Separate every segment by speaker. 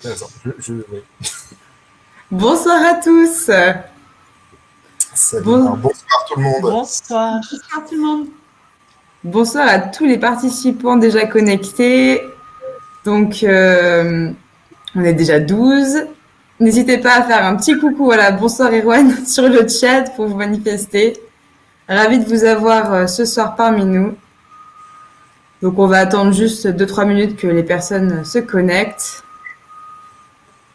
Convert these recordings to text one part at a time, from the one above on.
Speaker 1: Attends, oui.
Speaker 2: Bonsoir à tous.
Speaker 1: Salut.
Speaker 2: Bon-
Speaker 1: Alors, bonsoir tout le monde.
Speaker 3: Bonsoir.
Speaker 4: Bonsoir tout le monde.
Speaker 2: Bonsoir à tous les participants déjà connectés. Donc, on est déjà 12. N'hésitez pas à faire un petit coucou. Voilà, bonsoir Erwan sur le chat pour vous manifester. Ravi de vous avoir ce soir parmi nous. Donc, on va attendre juste 2-3 minutes que les personnes se connectent.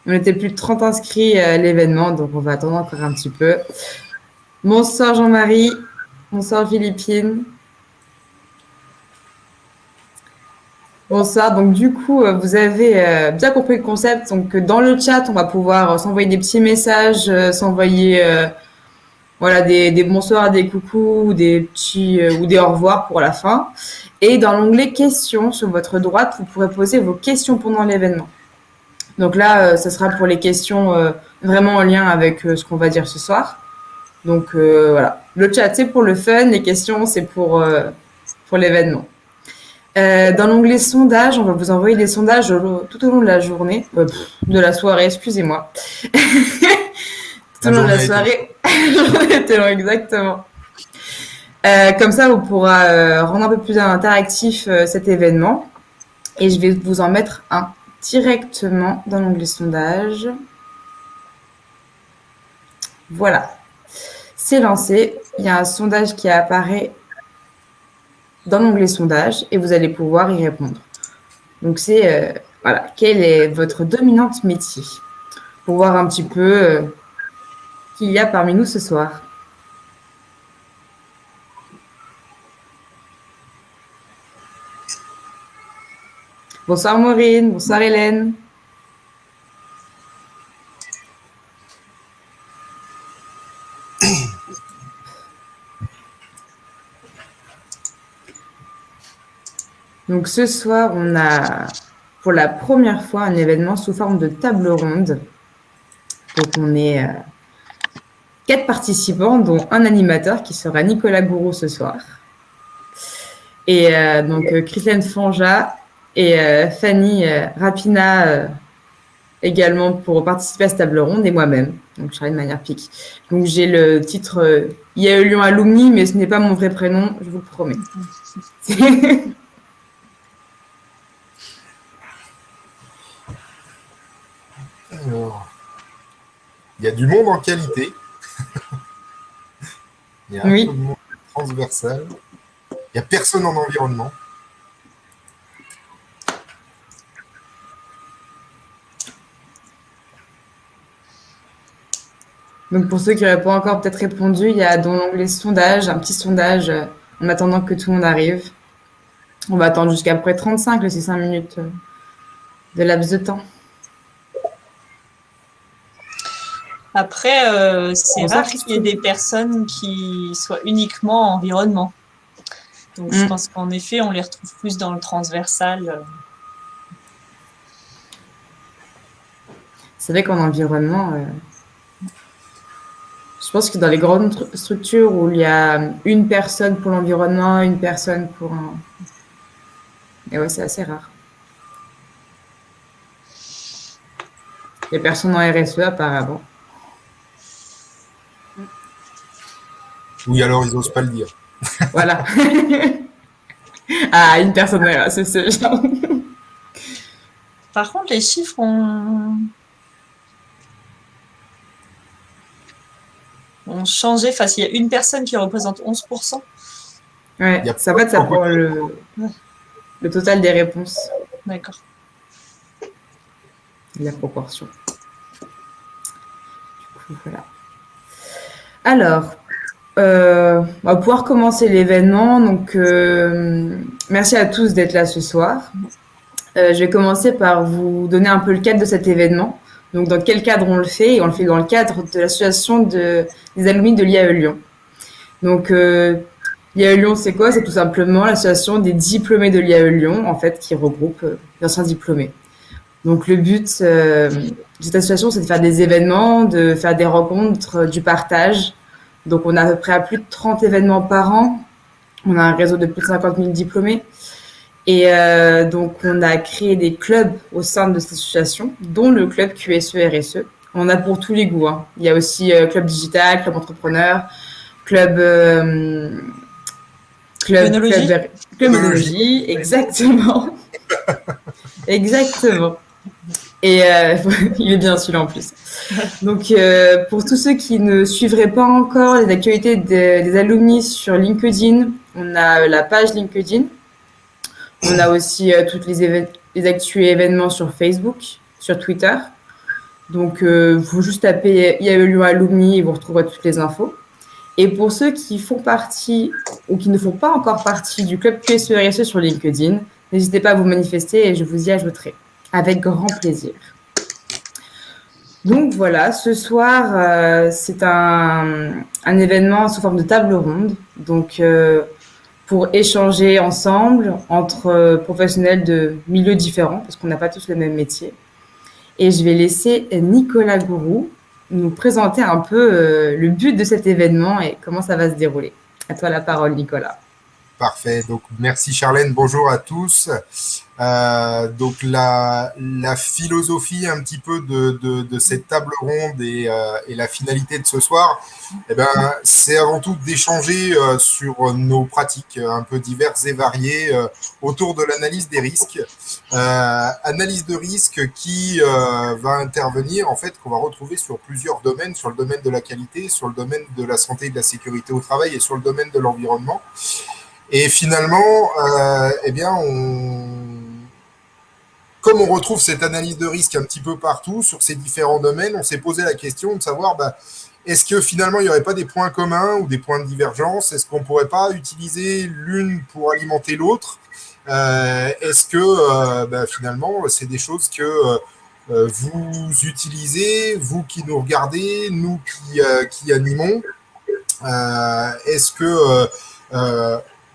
Speaker 2: On était plus de 30 inscrits à l'événement, donc on va attendre encore un petit peu. Bonsoir Jean-Marie. Bonsoir Philippine. Bonsoir. Donc du coup, vous avez bien compris le concept. Donc dans le chat, on va pouvoir s'envoyer des petits messages, s'envoyer voilà des bonsoirs, des coucous, des petits ou des au revoir pour la fin. Et dans l'onglet questions sur votre droite, vous pourrez poser vos questions pendant l'événement. Donc là, ça sera pour les questions vraiment en lien avec ce qu'on va dire ce soir. Donc voilà, le chat c'est pour le fun, les questions c'est pour l'événement. Dans l'onglet sondage, on va vous envoyer des sondages tout au long de la journée, de la soirée, excusez-moi. Tout au long de la soirée, exactement. Comme ça, on pourra rendre un peu plus interactif cet événement. Et je vais vous en mettre un directement dans l'onglet sondage. Voilà. C'est lancé. Il y a un sondage qui apparaît dans l'onglet sondage et vous allez pouvoir y répondre. Donc c'est voilà, quel est votre dominante métier pour voir un petit peu qui il y a parmi nous ce soir. Bonsoir Maureen, bonsoir Hélène. Donc ce soir, on a pour la première fois un événement sous forme de table ronde. Donc on est 4 participants, dont un animateur qui sera Nicolas Gourou ce soir. Et donc Christiane Fanja et Fanny Rapina également pour participer à cette table ronde et moi-même. Donc Charline Manière-Pic. Donc j'ai le titre IAE Lyon Alumni, mais ce n'est pas mon vrai prénom, je vous le promets.
Speaker 1: Alors, il y a du monde en qualité. Il y a un
Speaker 2: Oui.
Speaker 1: peu de monde transversal. Il n'y a personne en environnement.
Speaker 2: Donc pour ceux qui n'auraient pas encore peut-être répondu, il y a dans l'onglet sondage, un petit sondage en attendant que tout le monde arrive. On va attendre jusqu'à après 35, laisser 5 minutes de laps de temps.
Speaker 3: Après, c'est rare qu'il y ait des personnes qui soient uniquement environnement. Donc je pense qu'en effet, on les retrouve plus dans le transversal.
Speaker 2: C'est vrai qu'en environnement, je pense que dans les grandes structures où il y a une personne pour l'environnement, une personne pour un... Et ouais, c'est assez rare. Il y a personne en RSE apparemment.
Speaker 1: Oui, alors ils n'osent pas le dire.
Speaker 2: Voilà. Ah, une personne en RSE, c'est genre...
Speaker 3: Par contre, les chiffres ont changé. Enfin, s'il y a une personne qui représente 11%.
Speaker 2: Ouais, ça va, ça prend le total des réponses.
Speaker 3: D'accord.
Speaker 2: La proportion. Du coup, voilà. Alors, on va pouvoir commencer l'événement. Donc, merci à tous d'être là ce soir. Je vais commencer par vous donner un peu le cadre de cet événement. Donc, dans quel cadre on le fait? Et on le fait dans le cadre de l'association des alumni de l'IAE Lyon. Donc, l'IAE Lyon, c'est quoi? C'est tout simplement l'association des diplômés de l'IAE Lyon, en fait, qui regroupe les anciens diplômés. Donc, le but de cette association, c'est de faire des événements, de faire des rencontres, du partage. Donc, on a à peu près à plus de 30 événements par an. On a un réseau de plus de 50 000 diplômés. Et donc, on a créé des clubs au sein de cette association, dont le club QSE-RSE. On a pour tous les goûts, hein. Il y a aussi club digital, club entrepreneur, club œnologie, exactement. Exactement. Et il est bien celui-là en plus. Donc, pour tous ceux qui ne suivraient pas encore les actualités des alumni sur LinkedIn, on a la page LinkedIn. On a aussi toutes les actus et événements sur Facebook, sur Twitter. Donc, vous juste tapez IAE Lyon Alumni et vous retrouverez toutes les infos. Et pour ceux qui font partie ou qui ne font pas encore partie du club QSE-RSE sur LinkedIn, n'hésitez pas à vous manifester et je vous y ajouterai. Avec grand plaisir. Donc voilà, ce soir, c'est un événement sous forme de table ronde. Donc, pour échanger ensemble entre professionnels de milieux différents, parce qu'on n'a pas tous le même métier. Et je vais laisser Nicolas Gourou nous présenter un peu le but de cet événement et comment ça va se dérouler. À toi la parole, Nicolas.
Speaker 1: Parfait. Donc, merci Charlène. Bonjour à tous. Donc, la philosophie un petit peu de cette table ronde et la finalité de ce soir, eh ben, c'est avant tout d'échanger sur nos pratiques un peu diverses et variées autour de l'analyse des risques. Analyse de risque qui va intervenir, en fait, qu'on va retrouver sur plusieurs domaines, sur le domaine de la qualité, sur le domaine de la santé et de la sécurité au travail et sur le domaine de l'environnement. Et finalement, eh bien, comme on retrouve cette analyse de risque un petit peu partout sur ces différents domaines, on s'est posé la question de savoir, est-ce que finalement il n'y aurait pas des points communs ou des points de divergence? Est-ce qu'on ne pourrait pas utiliser l'une pour alimenter l'autre? Est-ce que finalement c'est des choses que vous utilisez, vous qui nous regardez, nous qui animons? Est-ce que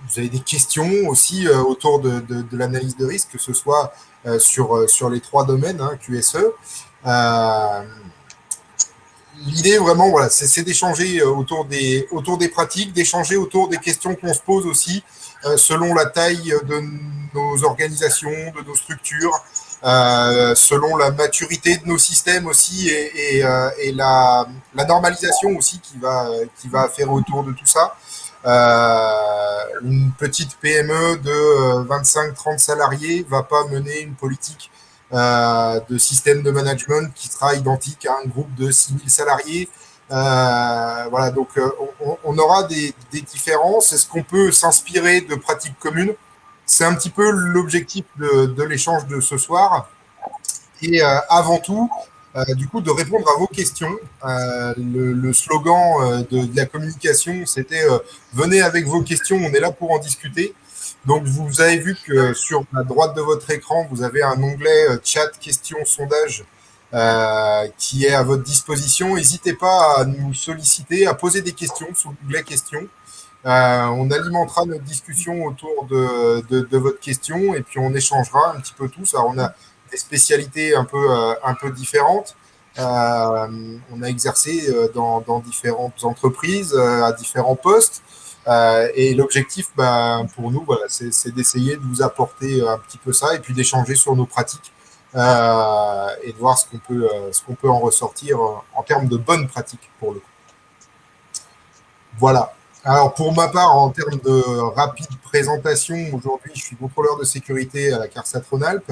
Speaker 1: vous avez des questions aussi autour de l'analyse de risque, que ce soit sur les trois domaines, hein, QSE. L'idée vraiment, voilà, c'est d'échanger autour des pratiques, d'échanger autour des questions qu'on se pose aussi selon la taille de nos organisations, de nos structures, selon la maturité de nos systèmes aussi et la normalisation aussi qui va faire autour de tout ça. Une petite PME de 25-30 salariés va pas mener une politique de système de management qui sera identique à un groupe de 6000 salariés. Voilà, donc on aura des différences. Est-ce qu'on peut s'inspirer de pratiques communes? C'est un petit peu l'objectif de l'échange de ce soir. Et avant tout, du coup, de répondre à vos questions. Le slogan de la communication, c'était venez avec vos questions, on est là pour en discuter. Donc, vous avez vu que sur la droite de votre écran, vous avez un onglet chat, questions, sondage qui est à votre disposition. N'hésitez pas à nous solliciter, à poser des questions sous l'onglet questions. On alimentera notre discussion autour de votre question et puis on échangera un petit peu tous. Alors, on a des spécialités un peu différentes. On a exercé dans différentes entreprises, à différents postes. Et l'objectif, pour nous, voilà, c'est d'essayer de vous apporter un petit peu ça et puis d'échanger sur nos pratiques et de voir ce qu'on peut en ressortir en termes de bonnes pratiques pour le coup. Voilà. Alors, pour ma part, en termes de rapide présentation, aujourd'hui, je suis contrôleur de sécurité à la CARSAT Rhône-Alpes.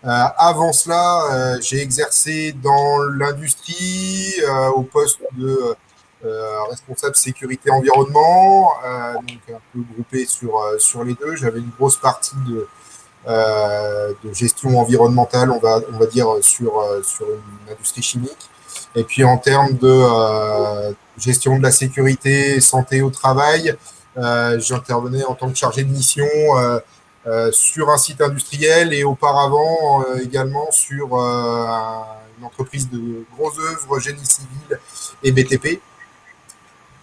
Speaker 1: Avant cela, j'ai exercé dans l'industrie au poste de responsable sécurité environnement, donc un peu groupé sur les deux. J'avais une grosse partie de gestion environnementale, on va dire, sur une industrie chimique. Et puis en termes de gestion de la sécurité, santé au travail, j'intervenais en tant que chargé de mission sur un site industriel et auparavant également sur une entreprise de gros œuvres, génie civil et BTP.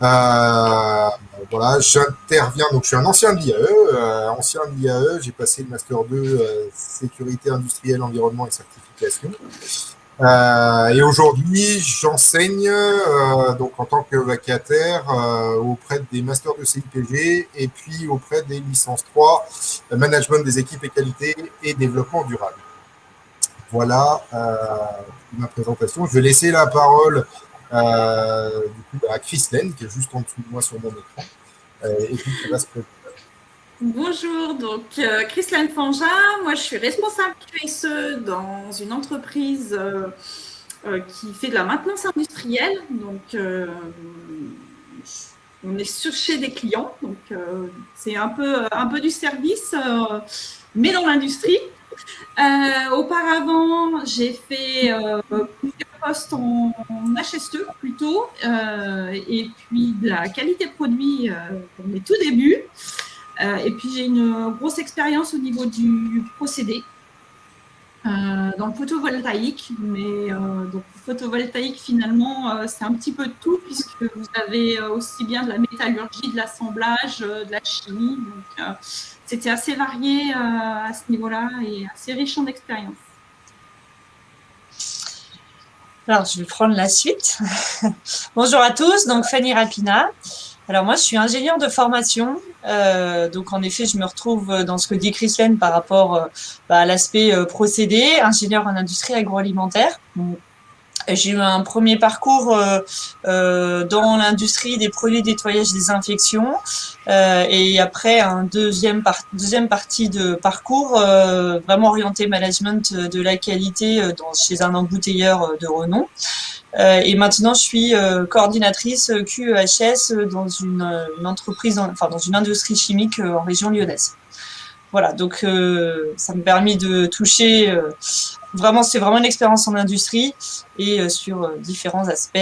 Speaker 1: Voilà, j'interviens, donc je suis un ancien de l'IAE, j'ai passé le Master 2 sécurité industrielle, environnement et certification. Et aujourd'hui, j'enseigne donc en tant que vacataire auprès des masters de CIPG et puis auprès des licences 3, management des équipes et qualité et développement durable. Voilà ma présentation. Je vais laisser la parole du coup, à Christine, qui est juste en dessous de moi sur mon écran, et puis qui va se présenter.
Speaker 4: Bonjour, donc Christine Fangin, moi je suis responsable QSE dans une entreprise qui fait de la maintenance industrielle. Donc on est chez des clients, donc c'est un peu du service, mais dans l'industrie. Auparavant, j'ai fait plusieurs postes en HSE plutôt, et puis de la qualité de produit pour mes tout débuts. Et puis j'ai une grosse expérience au niveau du procédé dans le photovoltaïque, mais donc le photovoltaïque finalement c'est un petit peu de tout puisque vous avez aussi bien de la métallurgie, de l'assemblage, de la chimie, donc c'était assez varié à ce niveau-là et assez riche en expérience.
Speaker 3: Alors je vais prendre la suite. Bonjour à tous, donc Fanny Rapina. Alors moi, je suis ingénieure de formation, donc en effet, je me retrouve dans ce que dit Christine par rapport à l'aspect procédé, ingénieure en industrie agroalimentaire. J'ai eu un premier parcours dans l'industrie des produits de nettoyage et désinfection, et après un deuxième partie de parcours vraiment orienté management de la qualité chez un embouteilleur de renom. Et maintenant, je suis coordinatrice QEHS dans une entreprise, dans une industrie chimique en région lyonnaise. Voilà, donc ça m'a permis de toucher c'est vraiment une expérience en industrie et sur différents aspects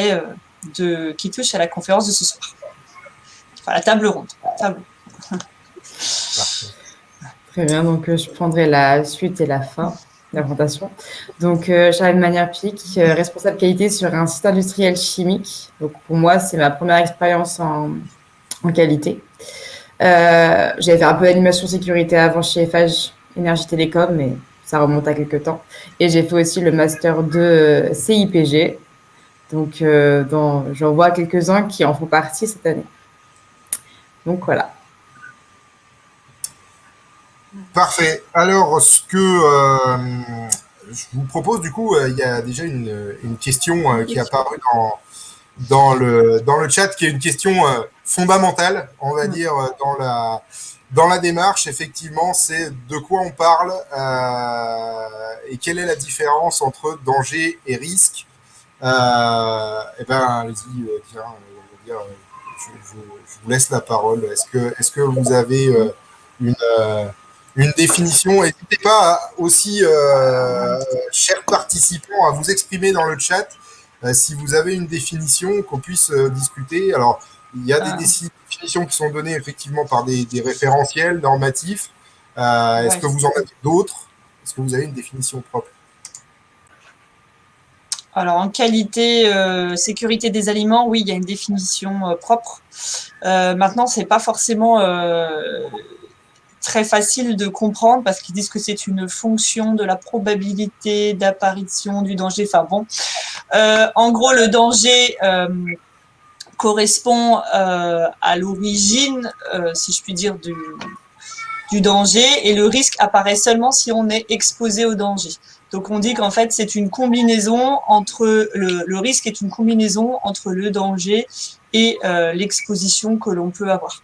Speaker 3: qui touchent à la conférence de ce soir. Enfin, la table ronde.
Speaker 2: Très bien, donc je prendrai la suite et la fin. La présentation. Donc, Charlène Manière-Pic, responsable qualité sur un site industriel chimique. Donc, pour moi, c'est ma première expérience en qualité. J'avais fait un peu d'animation sécurité avant chez FH Énergie Télécom, mais ça remonte à quelques temps. Et j'ai fait aussi le master de CIPG. Donc, j'en vois quelques-uns qui en font partie cette année. Donc, voilà.
Speaker 1: Parfait. Alors, ce que je vous propose, du coup, il y a déjà une question qui est apparue dans le chat, qui est une question fondamentale, on va dire, dans la démarche. Effectivement, c'est de quoi on parle et quelle est la différence entre danger et risque. Eh ben, allez-y, tiens, je vous laisse la parole. Est-ce que vous avez une définition? N'hésitez pas aussi, chers participants, à vous exprimer dans le chat si vous avez une définition qu'on puisse discuter. Alors, il y a des définitions qui sont données effectivement par des référentiels normatifs. Est-ce que vous en avez d'autres? Est-ce que vous avez une définition propre?
Speaker 3: Alors, en qualité, sécurité des aliments, oui, il y a une définition propre. Maintenant, c'est pas forcément très facile de comprendre parce qu'ils disent que c'est une fonction de la probabilité d'apparition du danger. Enfin bon, en gros, le danger correspond à l'origine, si je puis dire, du danger, et le risque apparaît seulement si on est exposé au danger. Donc on dit qu'en fait c'est une combinaison entre le risque est une combinaison entre le danger et l'exposition que l'on peut avoir.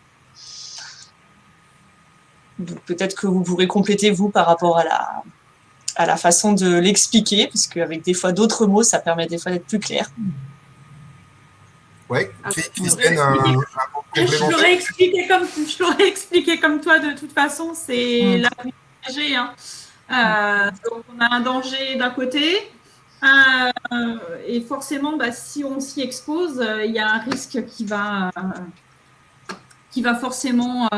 Speaker 3: Donc peut-être que vous pourrez compléter vous par rapport à la façon de l'expliquer, puisque avec des fois d'autres mots, ça permet des fois d'être plus clair.
Speaker 1: Oui, Christine,
Speaker 4: je l'aurais expliqué comme toi de toute façon, c'est la danger. Donc on a un danger d'un côté, et forcément, si on s'y expose, il y a un risque qui va forcément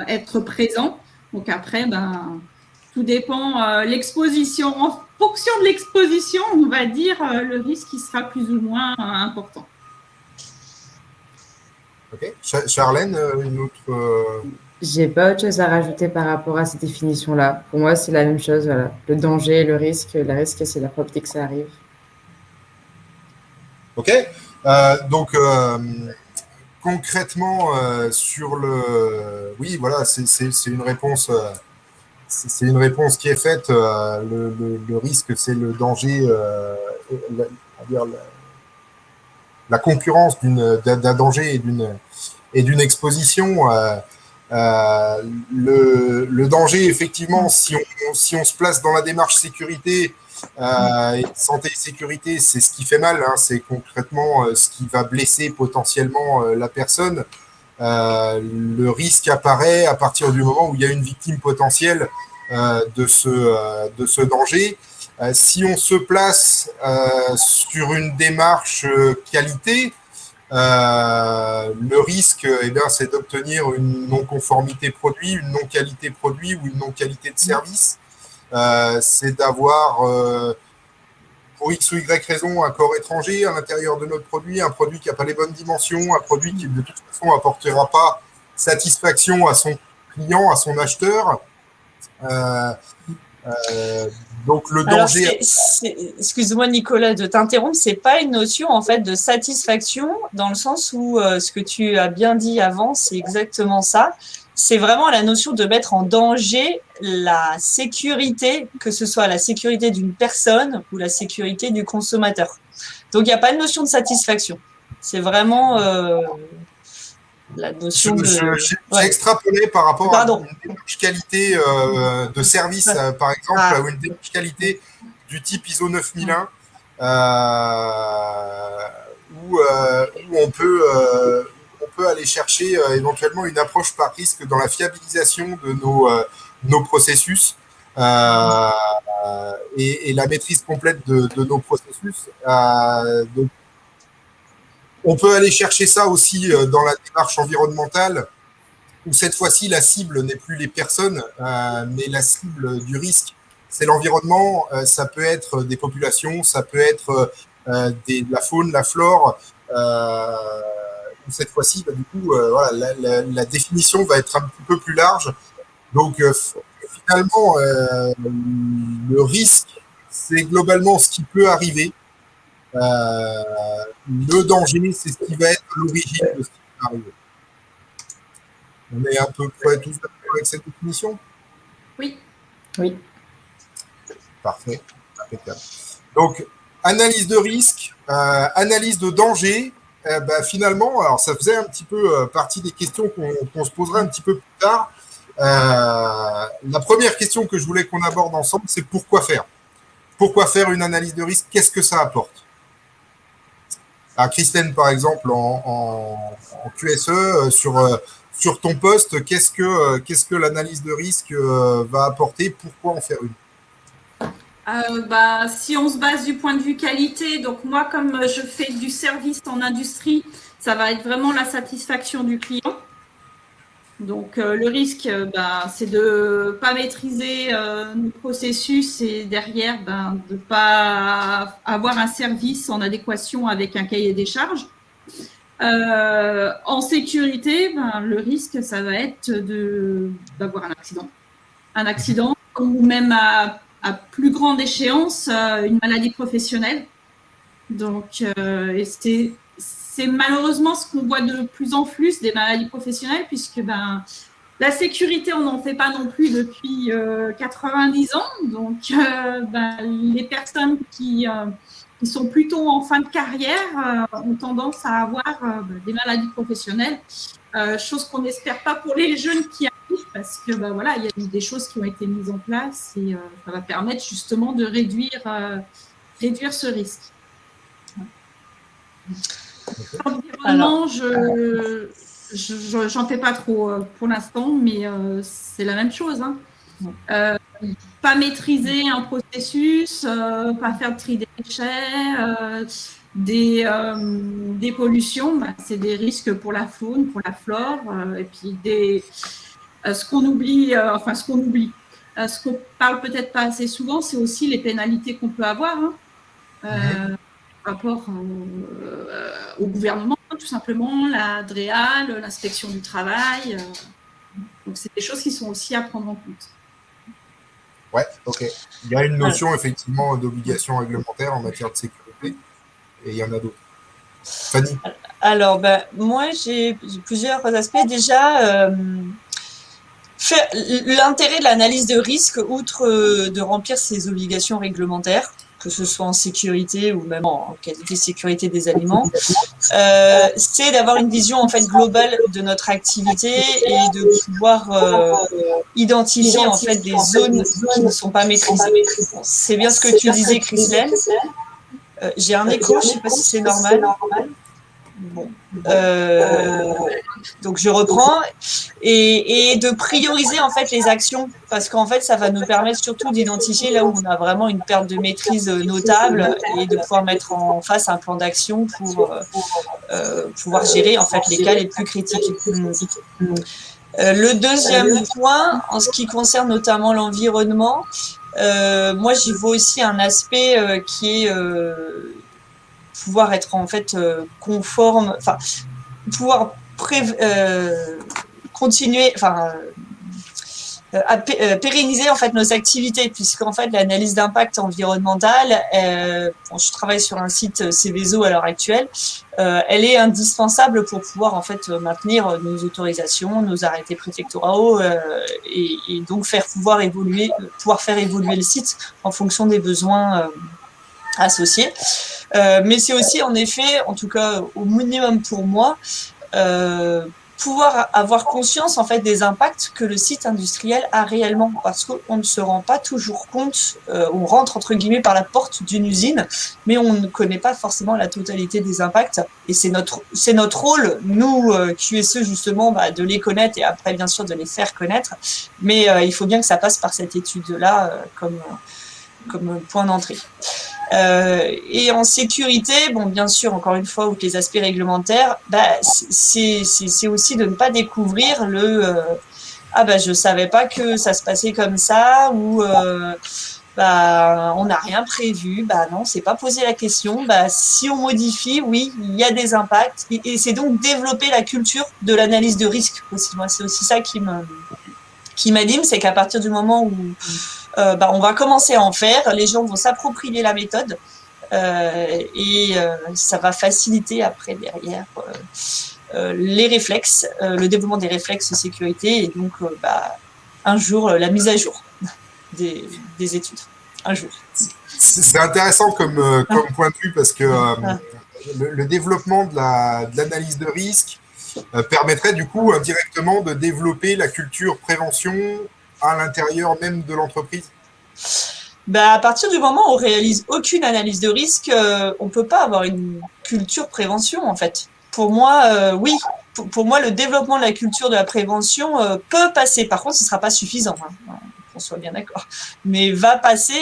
Speaker 4: être présent. Donc après, tout dépend l'exposition. En fonction de l'exposition, on va dire le risque qui sera plus ou moins important.
Speaker 1: Ok. Charlène, une autre...
Speaker 2: J'ai pas autre chose à rajouter par rapport à cette définition-là. Pour moi, c'est la même chose. Voilà. Le danger, le risque, c'est la probabilité que ça arrive.
Speaker 1: OK. Donc, concrètement, sur le... Oui, voilà, c'est une réponse... c'est une réponse qui est faite. Le risque, c'est le danger, la concurrence d'un danger et d'une exposition. Le danger, effectivement, si on se place dans la démarche sécurité, et santé et sécurité, c'est ce qui fait mal, hein, c'est concrètement ce qui va blesser potentiellement la personne. Le risque apparaît à partir du moment où il y a une victime potentielle de ce danger. Si on se place sur une démarche qualité, le risque, c'est d'obtenir une non-conformité produit, une non-qualité produit ou une non-qualité de service. C'est d'avoir, pour X ou Y raison, un corps étranger à l'intérieur de notre produit, un produit qui n'a pas les bonnes dimensions, un produit qui de toute façon n'apportera pas satisfaction à son client, à son acheteur. Donc le danger.
Speaker 3: Excuse-moi Nicolas de t'interrompre, c'est pas une notion en fait de satisfaction dans le sens où ce que tu as bien dit avant, c'est exactement ça. C'est vraiment la notion de mettre en danger la sécurité, que ce soit la sécurité d'une personne ou la sécurité du consommateur. Donc il n'y a pas de notion de satisfaction. C'est vraiment la notion
Speaker 1: J'ai extrapolé par rapport à une démarche qualité de service, par exemple, ou une démarche qualité du type ISO 9001, où on peut aller chercher éventuellement une approche par risque dans la fiabilisation de nos processus et la maîtrise complète de nos processus. Donc, on peut aller chercher ça aussi dans la démarche environnementale, où cette fois-ci, la cible n'est plus les personnes, mais la cible du risque, c'est l'environnement. Ça peut être des populations, ça peut être la faune, la flore. Cette fois-ci, du coup, voilà, la définition va être un petit peu plus large. Donc, finalement, le risque, c'est globalement ce qui peut arriver. Le danger, c'est ce qui va être l'origine de ce qui va arriver. On est à peu près tous d'accord avec cette définition?
Speaker 4: Oui.
Speaker 2: Oui.
Speaker 1: Parfait. Impeccable. Donc, analyse de risque, analyse de danger. Finalement, alors ça faisait un petit peu partie des questions qu'on se posera un petit peu plus tard. La première question que je voulais qu'on aborde ensemble, c'est pourquoi faire? Pourquoi faire une analyse de risque? Qu'est-ce que ça apporte? Christine, par exemple, en QSE, sur ton poste, qu'est-ce que l'analyse de risque va apporter? Pourquoi en faire une?
Speaker 4: Si on se base du point de vue qualité, donc moi, comme je fais du service en industrie, ça va être vraiment la satisfaction du client. Donc, le risque, c'est de ne pas maîtriser nos processus et derrière, de ne pas avoir un service en adéquation avec un cahier des charges. En sécurité, le risque, ça va être d'avoir un accident. Un accident ou même à plus grande échéance, une maladie professionnelle. Donc, c'est malheureusement ce qu'on voit de plus en plus, des maladies professionnelles, puisque la sécurité, on n'en fait pas non plus depuis 90 ans. Donc, les personnes qui sont plutôt en fin de carrière ont tendance à avoir des maladies professionnelles, chose qu'on n'espère pas pour les jeunes qui arrivent, parce que voilà, il y a des choses qui ont été mises en place et ça va permettre justement de réduire ce risque. L'environnement, j'en fais pas trop pour l'instant, mais c'est la même chose. Hein. Pas maîtriser un processus, pas faire de tri des déchets, des pollutions, c'est des risques pour la faune, pour la flore, et puis ce qu'on oublie, ce qu'on parle peut-être pas assez souvent, c'est aussi les pénalités qu'on peut avoir. Hein. Rapport au gouvernement, tout simplement, la DREAL, l'inspection du travail. Donc, c'est des choses qui sont aussi à prendre en compte.
Speaker 1: Ouais, ok. Il y a une notion, effectivement, d'obligation réglementaire en matière de sécurité, et il y en a d'autres. Fanny.
Speaker 3: Alors, moi, j'ai plusieurs aspects. Déjà, l'intérêt de l'analyse de risque, outre de remplir ses obligations réglementaires, que ce soit en sécurité ou même en qualité de sécurité des aliments, c'est d'avoir une vision en fait globale de notre activité et de pouvoir identifier en fait des zones qui ne sont pas maîtrisées. C'est bien ce que tu disais, Christelle. J'ai un écho, je ne sais pas si c'est normal. Bon. Donc je reprends et de prioriser en fait les actions parce qu'en fait ça va nous permettre surtout d'identifier là où on a vraiment une perte de maîtrise notable et de pouvoir mettre en face un plan d'action pour pouvoir gérer en fait les cas les plus critiques. Le deuxième point, en ce qui concerne notamment l'environnement, moi j'y vois aussi un aspect qui est pouvoir être en fait conforme, enfin pouvoir continuer, enfin pérenniser en fait nos activités, puisqu'en fait l'analyse d'impact environnemental, bon, je travaille sur un site Céveso à l'heure actuelle, elle est indispensable pour pouvoir en fait maintenir nos autorisations, nos arrêtés préfectoraux et donc pouvoir faire évoluer le site en fonction des besoins associés. Mais c'est aussi en effet, en tout cas au minimum pour moi, pouvoir avoir conscience en fait des impacts que le site industriel a réellement, parce qu'on ne se rend pas toujours compte, on rentre entre guillemets par la porte d'une usine, mais on ne connaît pas forcément la totalité des impacts, et c'est notre rôle, nous QSE justement, de les connaître et après bien sûr de les faire connaître, mais il faut bien que ça passe par cette étude-là comme point d'entrée. Et en sécurité, bon, bien sûr, encore une fois, outre les aspects réglementaires, c'est aussi de ne pas découvrir je savais pas que ça se passait comme ça, ou on n'a rien prévu. Non, c'est pas posé la question. Si on modifie, oui, il y a des impacts, et c'est donc développer la culture de l'analyse de risque aussi. Moi, c'est aussi ça qui m'anime, c'est qu'à partir du moment où on va commencer à en faire, les gens vont s'approprier la méthode et ça va faciliter après derrière les réflexes, le développement des réflexes de sécurité et donc un jour la mise à jour des études. Un jour.
Speaker 1: C'est intéressant comme point de vue parce que le développement de l'analyse de risque permettrait du coup indirectement de développer la culture prévention à l'intérieur même de l'entreprise.
Speaker 3: À partir du moment où on réalise aucune analyse de risque, on peut pas avoir une culture prévention en fait. Pour moi, oui. Pour moi, le développement de la culture de la prévention peut passer. Par contre, ce sera pas suffisant. Qu'on soit bien d'accord. Mais va passer,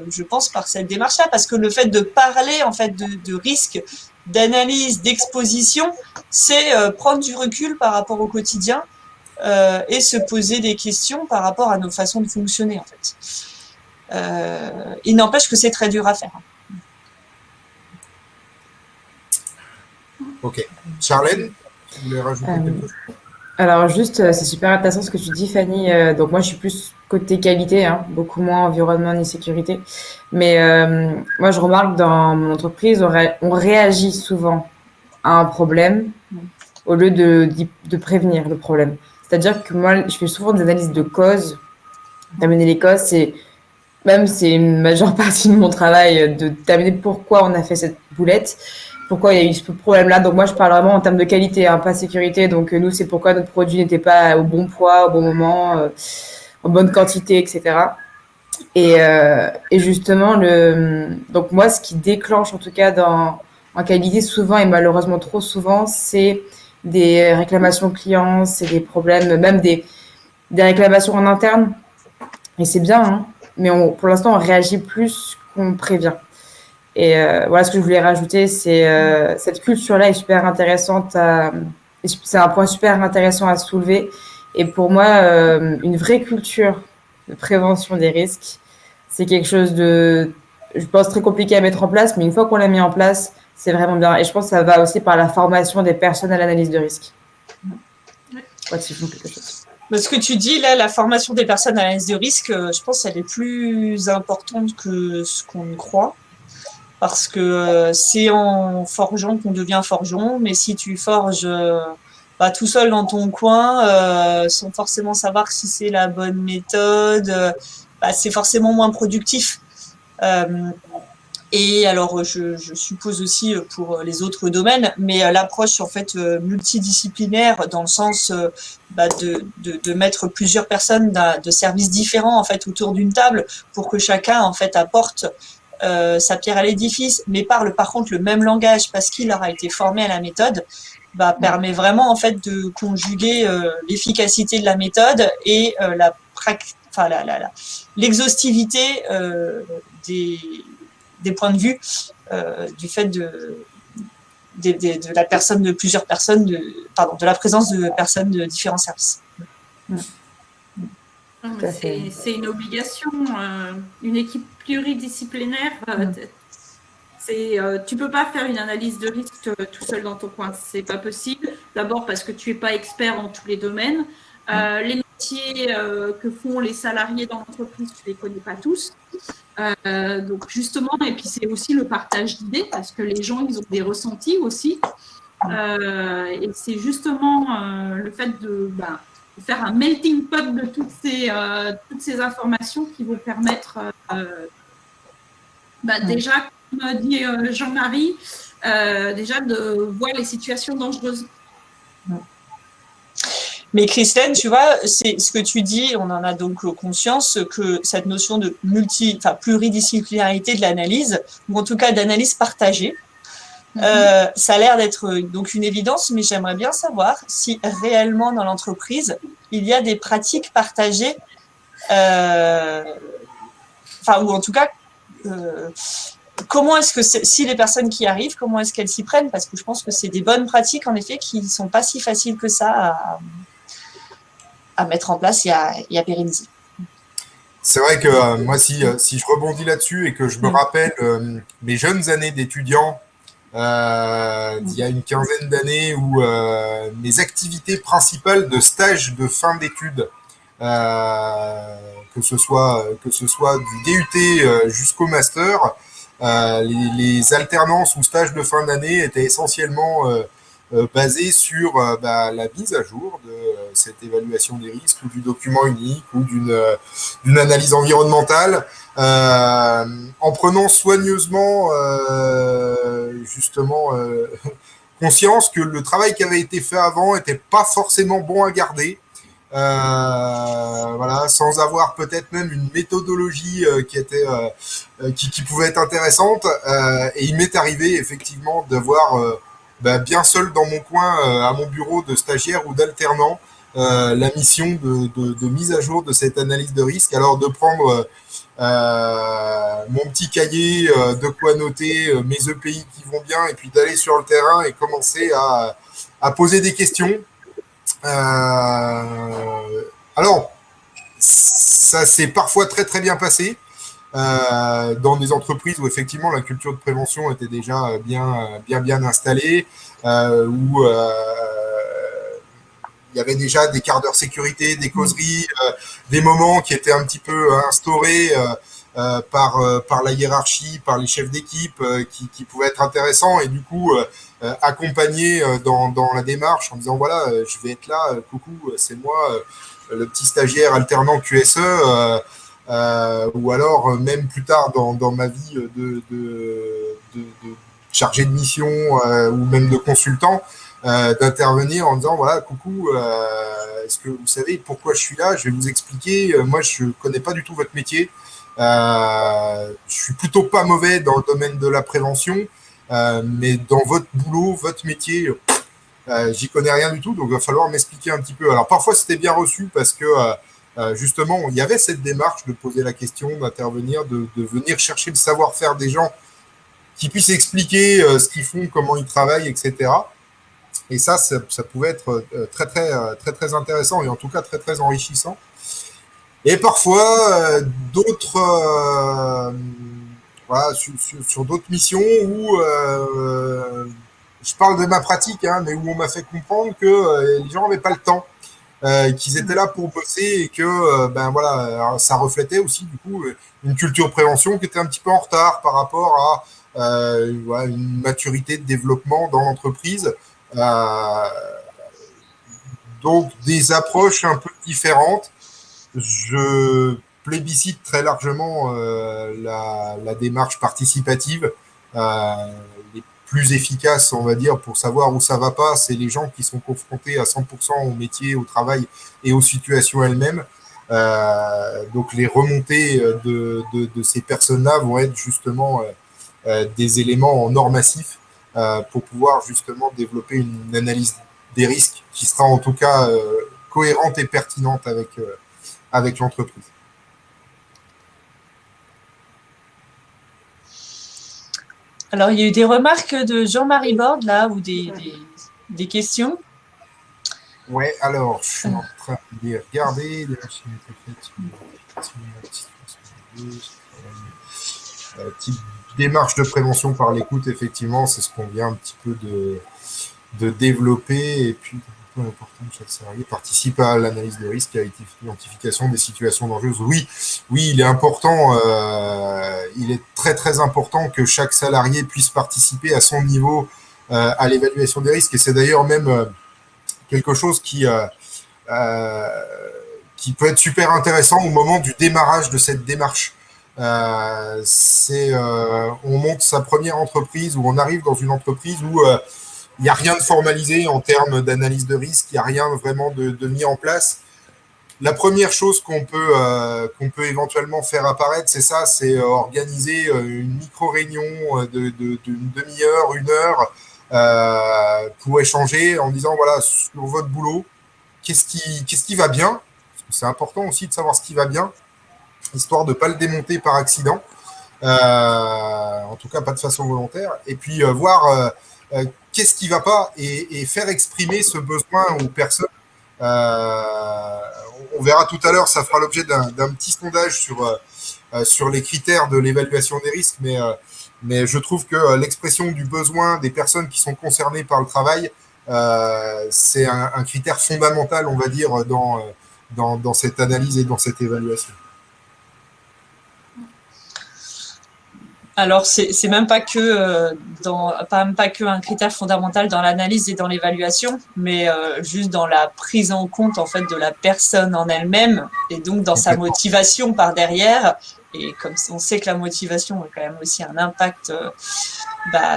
Speaker 3: je pense, par cette démarche-là, parce que le fait de parler en fait de risque, d'analyse, d'exposition, c'est prendre du recul par rapport au quotidien et se poser des questions par rapport à nos façons de fonctionner en fait. Il n'empêche que c'est très dur à faire.
Speaker 1: Ok. Charlène, vous voulez rajouter quelque chose?
Speaker 2: Alors juste, c'est super intéressant ce que tu dis, Fanny. Donc moi, je suis plus côté qualité, beaucoup moins environnement ni sécurité. Mais moi, je remarque dans mon entreprise, on réagit souvent à un problème au lieu de prévenir le problème. C'est-à-dire que moi, je fais souvent des analyses de causes. Terminer les causes, c'est une majeure partie de mon travail de terminer pourquoi on a fait cette boulette, pourquoi il y a eu ce problème-là. Donc moi, je parle vraiment en termes de qualité, pas sécurité. Donc nous, c'est pourquoi notre produit n'était pas au bon poids, au bon moment, en bonne quantité, etc. Et justement, donc moi, ce qui déclenche en tout cas en qualité souvent et malheureusement trop souvent, c'est des réclamations clients, c'est des problèmes, même des réclamations en interne. Et c'est bien, mais pour l'instant, on réagit plus qu'on prévient. Et voilà ce que je voulais rajouter, c'est cette culture-là est super intéressante. C'est un point super intéressant à soulever. Et pour moi, une vraie culture de prévention des risques, c'est quelque chose je pense, très compliqué à mettre en place, mais une fois qu'on l'a mis en place, c'est vraiment bien. Et je pense que ça va aussi par la formation des personnes à l'analyse de risque. Ouais, si je fais quelque chose.
Speaker 3: Ce que tu dis, là, la formation des personnes à l'analyse de risque, je pense qu'elle est plus importante que ce qu'on croit. parce que c'est en forgeant qu'on devient forgeron, mais si tu forges tout seul dans ton coin, sans forcément savoir si c'est la bonne méthode, c'est forcément moins productif. Et alors, je suppose aussi pour les autres domaines, mais l'approche en fait multidisciplinaire dans le sens de mettre plusieurs personnes de services différents en fait autour d'une table pour que chacun en fait apporte sa pierre à l'édifice, mais parle par contre le même langage parce qu'il aura été formé à la méthode, permet vraiment en fait de conjuguer l'efficacité de la méthode et l'exhaustivité des points de vue du fait de la personne de plusieurs personnes, de la présence de personnes de différents services.
Speaker 4: C'est une obligation. Une équipe pluridisciplinaire, tu peux pas faire une analyse de risque tout seul dans ton coin. C'est pas possible. D'abord parce que tu es pas expert dans tous les domaines. Les métiers que font les salariés dans l'entreprise, tu les connais pas tous. Donc justement, et puis c'est aussi le partage d'idées parce que les gens ils ont des ressentis aussi. Et c'est justement le fait de faire un melting pot de toutes ces informations qui vont permettre déjà, comme dit Jean-Marie, déjà de voir les situations dangereuses.
Speaker 3: Mais Christine, tu vois, c'est ce que tu dis, on en a donc conscience que cette notion de pluridisciplinarité de l'analyse, ou en tout cas d'analyse partagée, ça a l'air d'être donc une évidence, mais j'aimerais bien savoir si réellement dans l'entreprise, il y a des pratiques partagées, ou en tout cas, comment est-ce que si les personnes qui arrivent, comment est-ce qu'elles s'y prennent? Parce que je pense que c'est des bonnes pratiques, en effet, qui ne sont pas si faciles que ça à mettre en place et à pérenniser.
Speaker 1: C'est vrai que moi, si je rebondis là-dessus et que je me rappelle mes jeunes années d'étudiant, il y a une quinzaine d'années où mes activités principales de stage de fin d'études, que ce soit du DUT jusqu'au master, les alternances ou stages de fin d'année étaient essentiellement basés sur la mise à jour de cette évaluation des risques ou du document unique ou d'une analyse environnementale, en prenant soigneusement justement conscience que le travail qui avait été fait avant n'était pas forcément bon à garder. Sans avoir peut-être même une méthodologie qui pouvait être intéressante. Et il m'est arrivé effectivement d'avoir bien seul dans mon coin, à mon bureau de stagiaire ou d'alternant, la mission de mise à jour de cette analyse de risque. Alors de prendre mon petit cahier, de quoi noter mes EPI qui vont bien, et puis d'aller sur le terrain et commencer à poser des questions. Alors, ça s'est parfois très très bien passé dans des entreprises où effectivement la culture de prévention était déjà bien installée, où il y avait déjà des quarts d'heure sécurité, des causeries, des moments qui étaient un petit peu instaurés par la hiérarchie, par les chefs d'équipe, qui pouvaient être intéressants, et du coup accompagner dans la démarche en disant voilà, je vais être là, coucou, c'est moi, le petit stagiaire alternant QSE, ou alors même plus tard dans ma vie de chargé de mission ou même de consultant, d'intervenir en disant voilà, coucou, est-ce que vous savez pourquoi je suis là? Je vais vous expliquer. Moi, je connais pas du tout votre métier. Je suis plutôt pas mauvais dans le domaine de la prévention, mais dans votre boulot, votre métier, j'y connais rien du tout, donc il va falloir m'expliquer un petit peu. Alors parfois c'était bien reçu parce que justement il y avait cette démarche de poser la question, d'intervenir, de venir chercher le savoir-faire des gens qui puissent expliquer ce qu'ils font, comment ils travaillent, etc. Et ça pouvait être très intéressant et en tout cas très enrichissant. Et parfois d'autres sur d'autres missions où je parle de ma pratique, mais où on m'a fait comprendre que les gens n'avaient pas le temps, qu'ils étaient là pour bosser et que ça reflétait aussi du coup une culture prévention qui était un petit peu en retard par rapport voilà, une maturité de développement dans l'entreprise. Donc, des approches un peu différentes. Je plébiscite très largement la démarche participative. Les plus efficaces, on va dire, pour savoir où ça va pas, c'est les gens qui sont confrontés à 100% au métier, au travail et aux situations elles-mêmes. Donc les remontées de ces personnes-là vont être justement des éléments en or massif pour pouvoir justement développer une analyse des risques qui sera en tout cas cohérente et pertinente avec l'entreprise.
Speaker 3: Alors, il y a eu des remarques de Jean-Marie Borde, là, ou des questions.
Speaker 1: Ouais, alors, je suis en train de les regarder. Type démarche de prévention par l'écoute, effectivement, c'est ce qu'on vient un petit peu de développer. Et puis, important que chaque salarié participe à l'analyse de risque et à l'identification des situations dangereuses. Oui, il est important, il est très très important que chaque salarié puisse participer à son niveau à l'évaluation des risques. Et c'est d'ailleurs même quelque chose qui peut être super intéressant au moment du démarrage de cette démarche. On monte sa première entreprise ou on arrive dans une entreprise où il n'y a rien de formalisé en termes d'analyse de risque, il n'y a rien vraiment de mis en place. La première chose qu'on peut éventuellement faire apparaître, c'est ça, c'est organiser une micro-réunion d'une demi-heure, 1 heure, pour échanger en disant, voilà, sur votre boulot, qu'est-ce qui va bien? Parce que c'est important aussi de savoir ce qui va bien, histoire de ne pas le démonter par accident, en tout cas pas de façon volontaire, et puis voir qu'est-ce qui ne va pas et faire exprimer ce besoin aux personnes. On verra tout à l'heure, ça fera l'objet d'un petit sondage sur les critères de l'évaluation des risques, mais je trouve que l'expression du besoin des personnes qui sont concernées par le travail, c'est un critère fondamental, on va dire, dans cette analyse et dans cette évaluation.
Speaker 3: Alors, c'est même pas que pas que un critère fondamental dans l'analyse et dans l'évaluation, mais juste dans la prise en compte en fait de la personne en elle-même et donc dans sa motivation par derrière. Et comme on sait que la motivation a quand même aussi un impact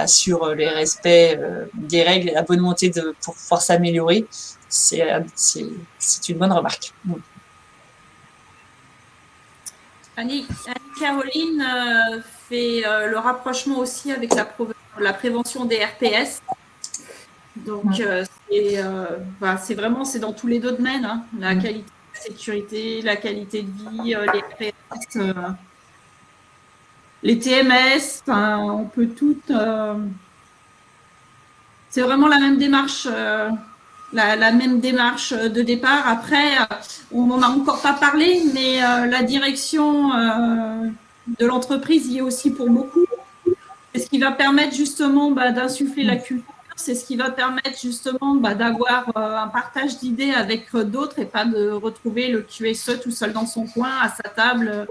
Speaker 3: sur les respects des règles et la bonne volonté pour pouvoir s'améliorer, c'est une bonne remarque.
Speaker 4: Annie-Caroline fait le rapprochement aussi avec la prévention des RPS. Donc, c'est vraiment, c'est dans tous les domaines, hein, la qualité de la sécurité, la qualité de vie, les RPS, les TMS, on peut toutes. C'est vraiment la même démarche. La même démarche de départ. Après, on n'en a encore pas parlé, mais la direction de l'entreprise y est aussi pour beaucoup. C'est ce qui va permettre justement d'insuffler la culture. C'est ce qui va permettre justement d'avoir un partage d'idées avec d'autres et pas de retrouver le QSE tout seul dans son coin, à sa table,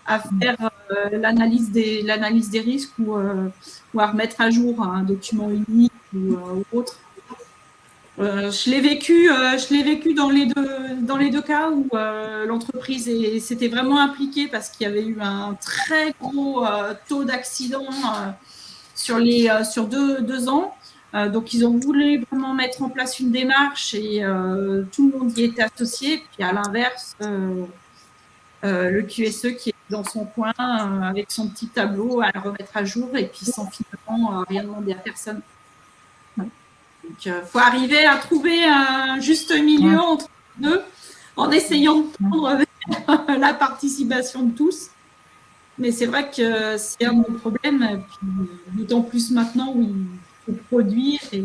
Speaker 4: à faire l'analyse des risques ou à remettre à jour un document unique ou autre. Je l'ai vécu dans les deux cas où l'entreprise s'était vraiment impliquée parce qu'il y avait eu un très gros taux d'accidents sur 2 ans. Donc, ils ont voulu vraiment mettre en place une démarche et tout le monde y était associé. Puis, à l'inverse, le QSE qui est dans son coin avec son petit tableau à le remettre à jour et puis sans finalement rien demander à personne. Donc, il faut arriver à trouver un juste milieu entre les deux en essayant de prendre la participation de tous. Mais c'est vrai que c'est un bon problème, d'autant plus maintenant où il faut produire et,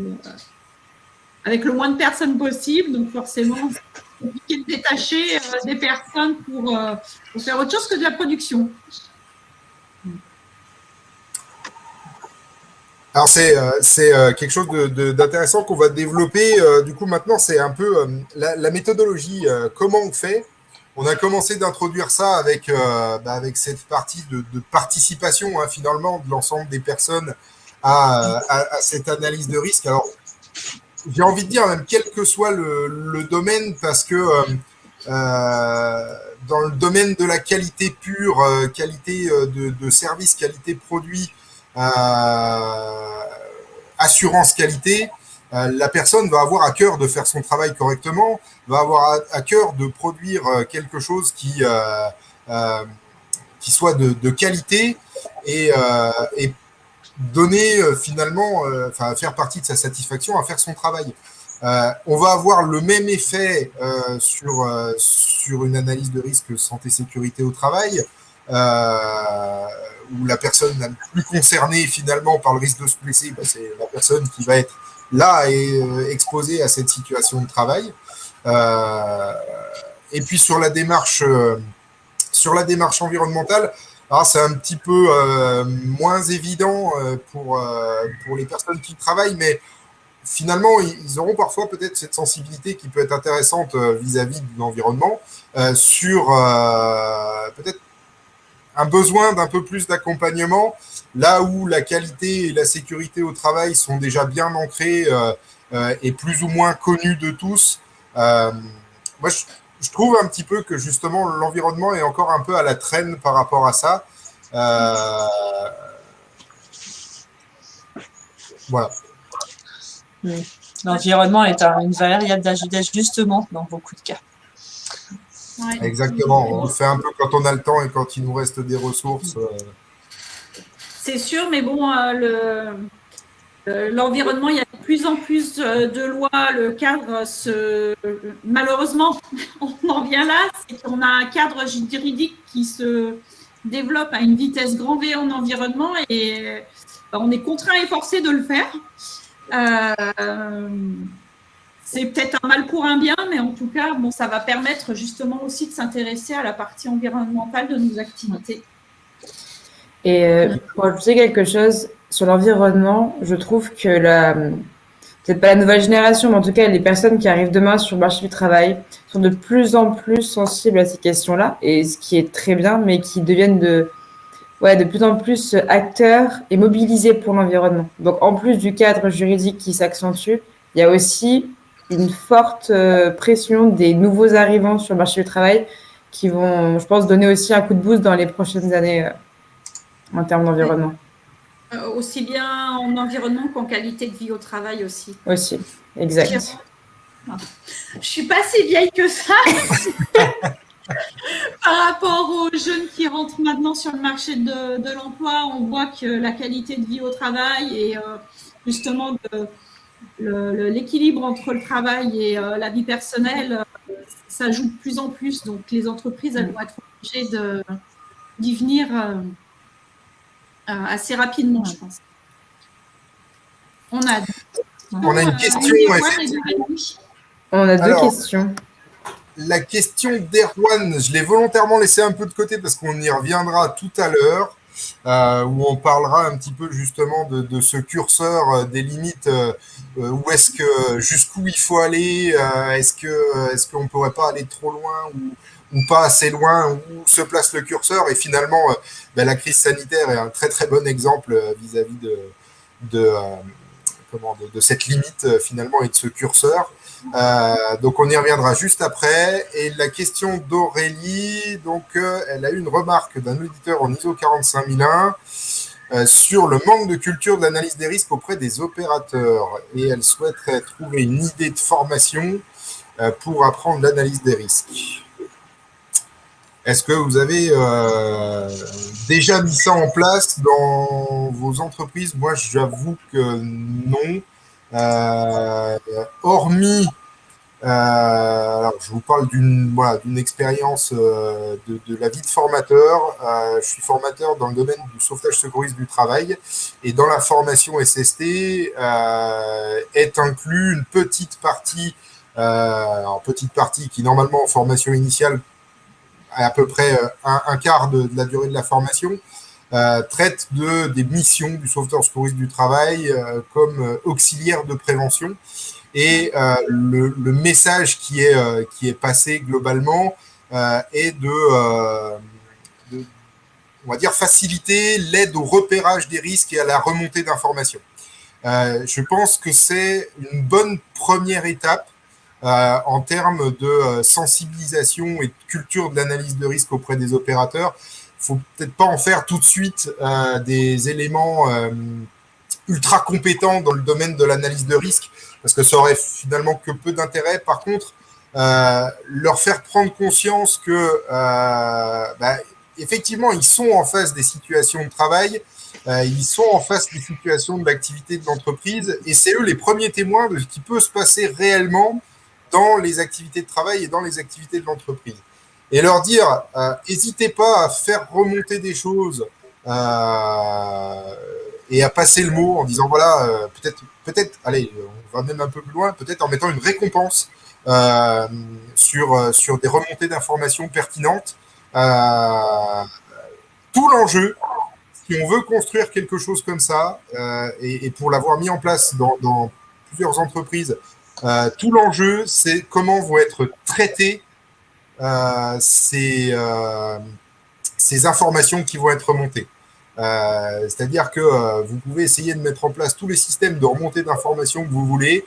Speaker 4: avec le moins de personnes possible. Donc, forcément, c'est compliqué de détacher des personnes pour faire autre chose que de la production.
Speaker 1: Alors, c'est quelque chose d'intéressant qu'on va développer. Du coup, maintenant, c'est un peu la méthodologie. Comment on fait on a commencé d'introduire ça avec cette partie de participation finalement de l'ensemble des personnes à cette analyse de risque. Alors, j'ai envie de dire, même quel que soit le domaine, parce que dans le domaine de la qualité pure, qualité de service, qualité produit, assurance qualité, la personne va avoir à cœur de faire son travail correctement, va avoir à cœur de produire quelque chose qui soit de qualité et donner finalement, faire partie de sa satisfaction à faire son travail. On va avoir le même effet sur une analyse de risque santé-sécurité au travail, où la personne la plus concernée finalement par le risque de se blesser, c'est la personne qui va être là et exposée à cette situation de travail. Et puis sur la démarche environnementale, c'est un petit peu moins évident pour les personnes qui travaillent, mais finalement, ils auront parfois peut-être cette sensibilité qui peut être intéressante vis-à-vis de l'environnement sur peut-être un besoin d'un peu plus d'accompagnement, là où la qualité et la sécurité au travail sont déjà bien ancrées et plus ou moins connues de tous. Moi, je trouve un petit peu que justement l'environnement est encore un peu à la traîne par rapport à ça. Voilà.
Speaker 3: L'environnement est une variable d'ajustement dans beaucoup de cas.
Speaker 4: Ouais.
Speaker 1: Exactement. On le fait un peu quand on a le temps et quand il nous reste des ressources.
Speaker 4: C'est sûr, mais bon, l'environnement, il y a de plus en plus de lois, le cadre malheureusement, on en vient là, c'est qu'on a un cadre juridique qui se développe à une vitesse grand V en environnement et on est contraint et forcé de le faire. C'est peut-être un mal pour un bien, mais en tout cas, ça va permettre justement aussi de s'intéresser à la partie environnementale de nos activités.
Speaker 2: Et pour ajouter quelque chose sur l'environnement, je trouve que peut-être pas la nouvelle génération, mais en tout cas les personnes qui arrivent demain sur le marché du travail sont de plus en plus sensibles à ces questions-là, et ce qui est très bien, mais qui deviennent de plus en plus acteurs et mobilisés pour l'environnement. Donc en plus du cadre juridique qui s'accentue, il y a aussi une forte pression des nouveaux arrivants sur le marché du travail qui vont, je pense, donner aussi un coup de boost dans les prochaines années en termes d'environnement.
Speaker 4: Aussi bien en environnement qu'en qualité de vie au travail aussi.
Speaker 2: Aussi, exact.
Speaker 4: Je suis pas si vieille que ça par rapport aux jeunes qui rentrent maintenant sur le marché de l'emploi. On voit que la qualité de vie au travail et justement l'équilibre entre le travail et la vie personnelle, ça joue de plus en plus. Donc les entreprises, elles vont être obligées d'y venir assez rapidement, je pense. On a
Speaker 1: une question.
Speaker 2: On a deux questions.
Speaker 1: La question d'Erwan, je l'ai volontairement laissée un peu de côté parce qu'on y reviendra tout à l'heure, où on parlera un petit peu justement de ce curseur des limites, jusqu'où il faut aller, est-ce qu'on ne pourrait pas aller trop loin ou pas assez loin, où se place le curseur, et finalement la crise sanitaire est un très très bon exemple vis-à-vis de cette limite finalement et de ce curseur. Donc on y reviendra juste après. Et la question d'Aurélie, donc elle a eu une remarque d'un auditeur en ISO 45001 sur le manque de culture de l'analyse des risques auprès des opérateurs, et elle souhaiterait trouver une idée de formation pour apprendre l'analyse des risques. Est-ce que vous avez déjà mis ça en place dans vos entreprises? Moi, j'avoue que non. Hormis, alors je vous parle d'une expérience de la vie de formateur. Je suis formateur dans le domaine du sauvetage secouriste du travail, et dans la formation SST est inclus une petite partie qui normalement en formation initiale à peu près un quart de la durée de la formation, traite des missions du sauveteur secouriste du travail comme auxiliaire de prévention. Et le message qui est passé globalement, et on va dire, faciliter l'aide au repérage des risques et à la remontée d'informations. Je pense que c'est une bonne première étape en termes de sensibilisation et de culture de l'analyse de risque auprès des opérateurs. Il ne faut peut-être pas en faire tout de suite des éléments ultra compétents dans le domaine de l'analyse de risque, parce que ça aurait finalement que peu d'intérêt. Par contre, leur faire prendre conscience que effectivement, ils sont en face des situations de travail, ils sont en face des situations de l'activité de l'entreprise, et c'est eux les premiers témoins de ce qui peut se passer réellement dans les activités de travail et dans les activités de l'entreprise. Et leur dire, n'hésitez pas à faire remonter des choses et à passer le mot en disant, voilà, peut-être, allez, on va même un peu plus loin, peut-être en mettant une récompense sur des remontées d'informations pertinentes. Tout l'enjeu, si on veut construire quelque chose comme ça, et pour l'avoir mis en place dans plusieurs entreprises, tout l'enjeu, c'est comment vont être traitées ces informations qui vont être remontées. C'est-à-dire que vous pouvez essayer de mettre en place tous les systèmes de remontée d'informations que vous voulez.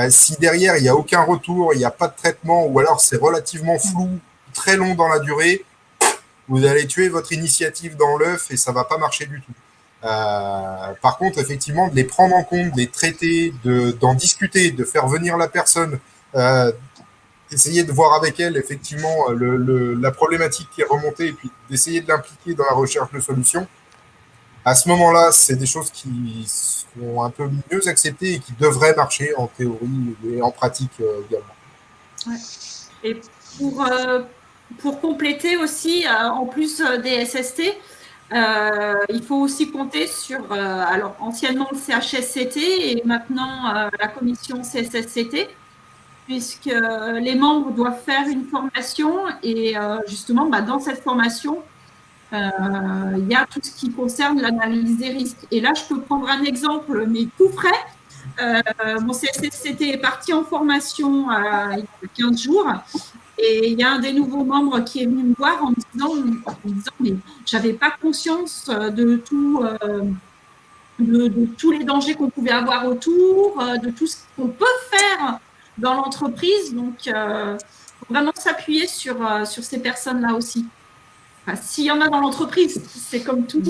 Speaker 1: Si derrière, il n'y a aucun retour, il n'y a pas de traitement, ou alors c'est relativement flou, très long dans la durée, vous allez tuer votre initiative dans l'œuf et ça ne va pas marcher du tout. Par contre, effectivement, de les prendre en compte, de les traiter, d'en discuter, de faire venir la personne, d'essayer de voir avec elle, effectivement, la problématique qui est remontée et puis d'essayer de l'impliquer dans la recherche de solutions. À ce moment-là, c'est des choses qui sont un peu mieux acceptées et qui devraient marcher en théorie et en pratique également.
Speaker 4: Ouais. Et pour compléter aussi, en plus des SST, il faut aussi compter sur, alors anciennement le CHSCT et maintenant la commission CSSCT, puisque les membres doivent faire une formation et justement, dans cette formation, il y a tout ce qui concerne l'analyse des risques. Et là, je peux prendre un exemple, mais tout frais. Mon CSSCT est parti en formation il y a 15 jours. Et il y a un des nouveaux membres qui est venu me voir en me disant mais j'avais pas conscience de tout, de tous les dangers qu'on pouvait avoir autour, de tout ce qu'on peut faire dans l'entreprise. Donc, faut vraiment s'appuyer sur ces personnes-là aussi. Enfin, s'il y en a dans l'entreprise, c'est comme tout.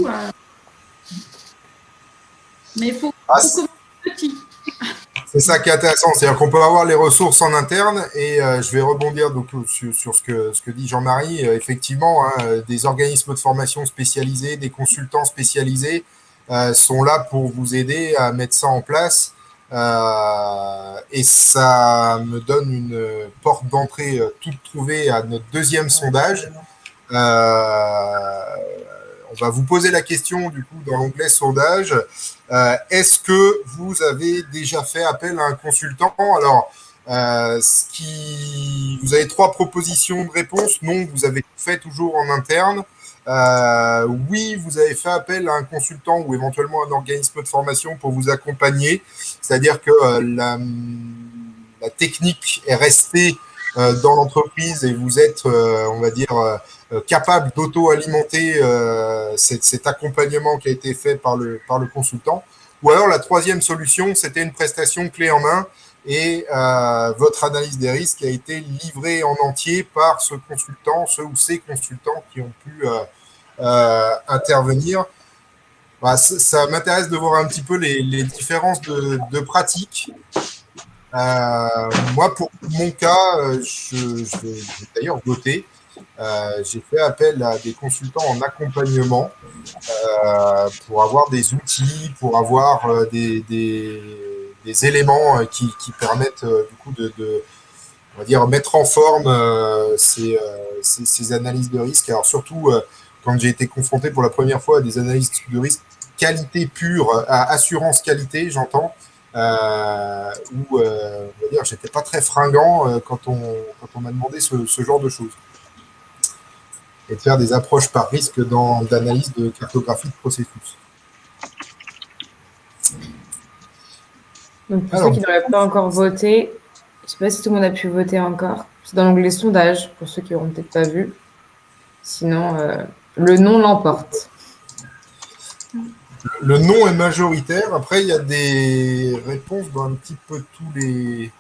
Speaker 4: Mais il faut commencer petit.
Speaker 1: C'est ça qui est intéressant, c'est-à-dire qu'on peut avoir les ressources en interne et je vais rebondir donc sur ce que dit Jean-Marie. Effectivement, des organismes de formation spécialisés, des consultants spécialisés sont là pour vous aider à mettre ça en place et ça me donne une porte d'entrée toute trouvée à notre deuxième sondage. On va vous poser la question du coup dans l'onglet sondage. Est-ce que vous avez déjà fait appel à un consultant? Alors, vous avez 3 propositions de réponse. Non, vous avez fait toujours en interne. Oui, vous avez fait appel à un consultant ou éventuellement un organisme de formation pour vous accompagner. C'est-à-dire que la technique est restée dans l'entreprise et vous êtes, on va dire, capable d'auto-alimenter cet accompagnement qui a été fait par le consultant. Ou alors la troisième solution, c'était une prestation clé en main et votre analyse des risques a été livrée en entier par ce consultant, ceux ou ces consultants qui ont pu intervenir. Ça m'intéresse de voir un petit peu les différences de pratique. Moi, pour mon cas, je vais d'ailleurs voter. J'ai fait appel à des consultants en accompagnement pour avoir des outils, pour avoir des éléments qui permettent du coup on va dire, mettre en forme ces analyses de risque. Alors surtout, quand j'ai été confronté pour la première fois à des analyses de risque qualité pure, à assurance qualité, j'entends, où on va dire, j'étais pas très fringant quand on m'a demandé ce genre de choses. Et de faire des approches par risque d'analyse de cartographie de processus.
Speaker 2: Donc pour ceux qui n'auraient pas encore voté, je ne sais pas si tout le monde a pu voter encore. C'est dans l'onglet sondage, pour ceux qui n'auront peut-être pas vu. Sinon, le nom l'emporte.
Speaker 1: Le non est majoritaire. Après, il y a des réponses dans un petit peu toutes les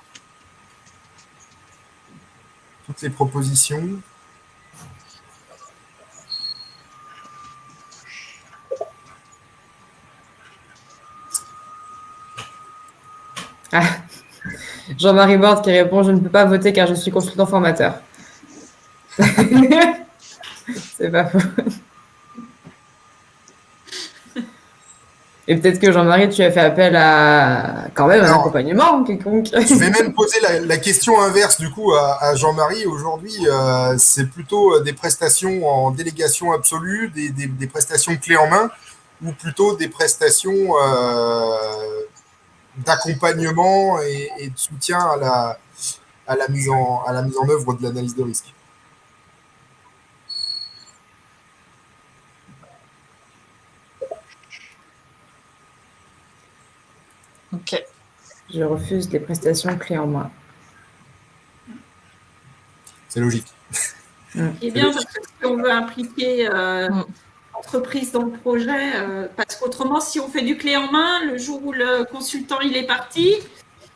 Speaker 1: propositions.
Speaker 2: Ah. Jean-Marie Borde qui répond « Je ne peux pas voter car je suis consultant formateur. » C'est pas faux. Et peut-être que Jean-Marie, tu as fait appel à quand même un accompagnement quelconque.
Speaker 1: Je vais même poser la question inverse du coup à Jean-Marie. Aujourd'hui, c'est plutôt des prestations en délégation absolue, des prestations clés en main, ou plutôt des prestations d'accompagnement et de soutien à la mise en œuvre de l'analyse de risque.
Speaker 3: Ok.
Speaker 2: Je refuse les prestations clés en main.
Speaker 1: C'est logique.
Speaker 4: Et bien, parce que si on veut impliquer l'entreprise dans le projet, parce qu'autrement, si on fait du clé en main, le jour où le consultant il est parti,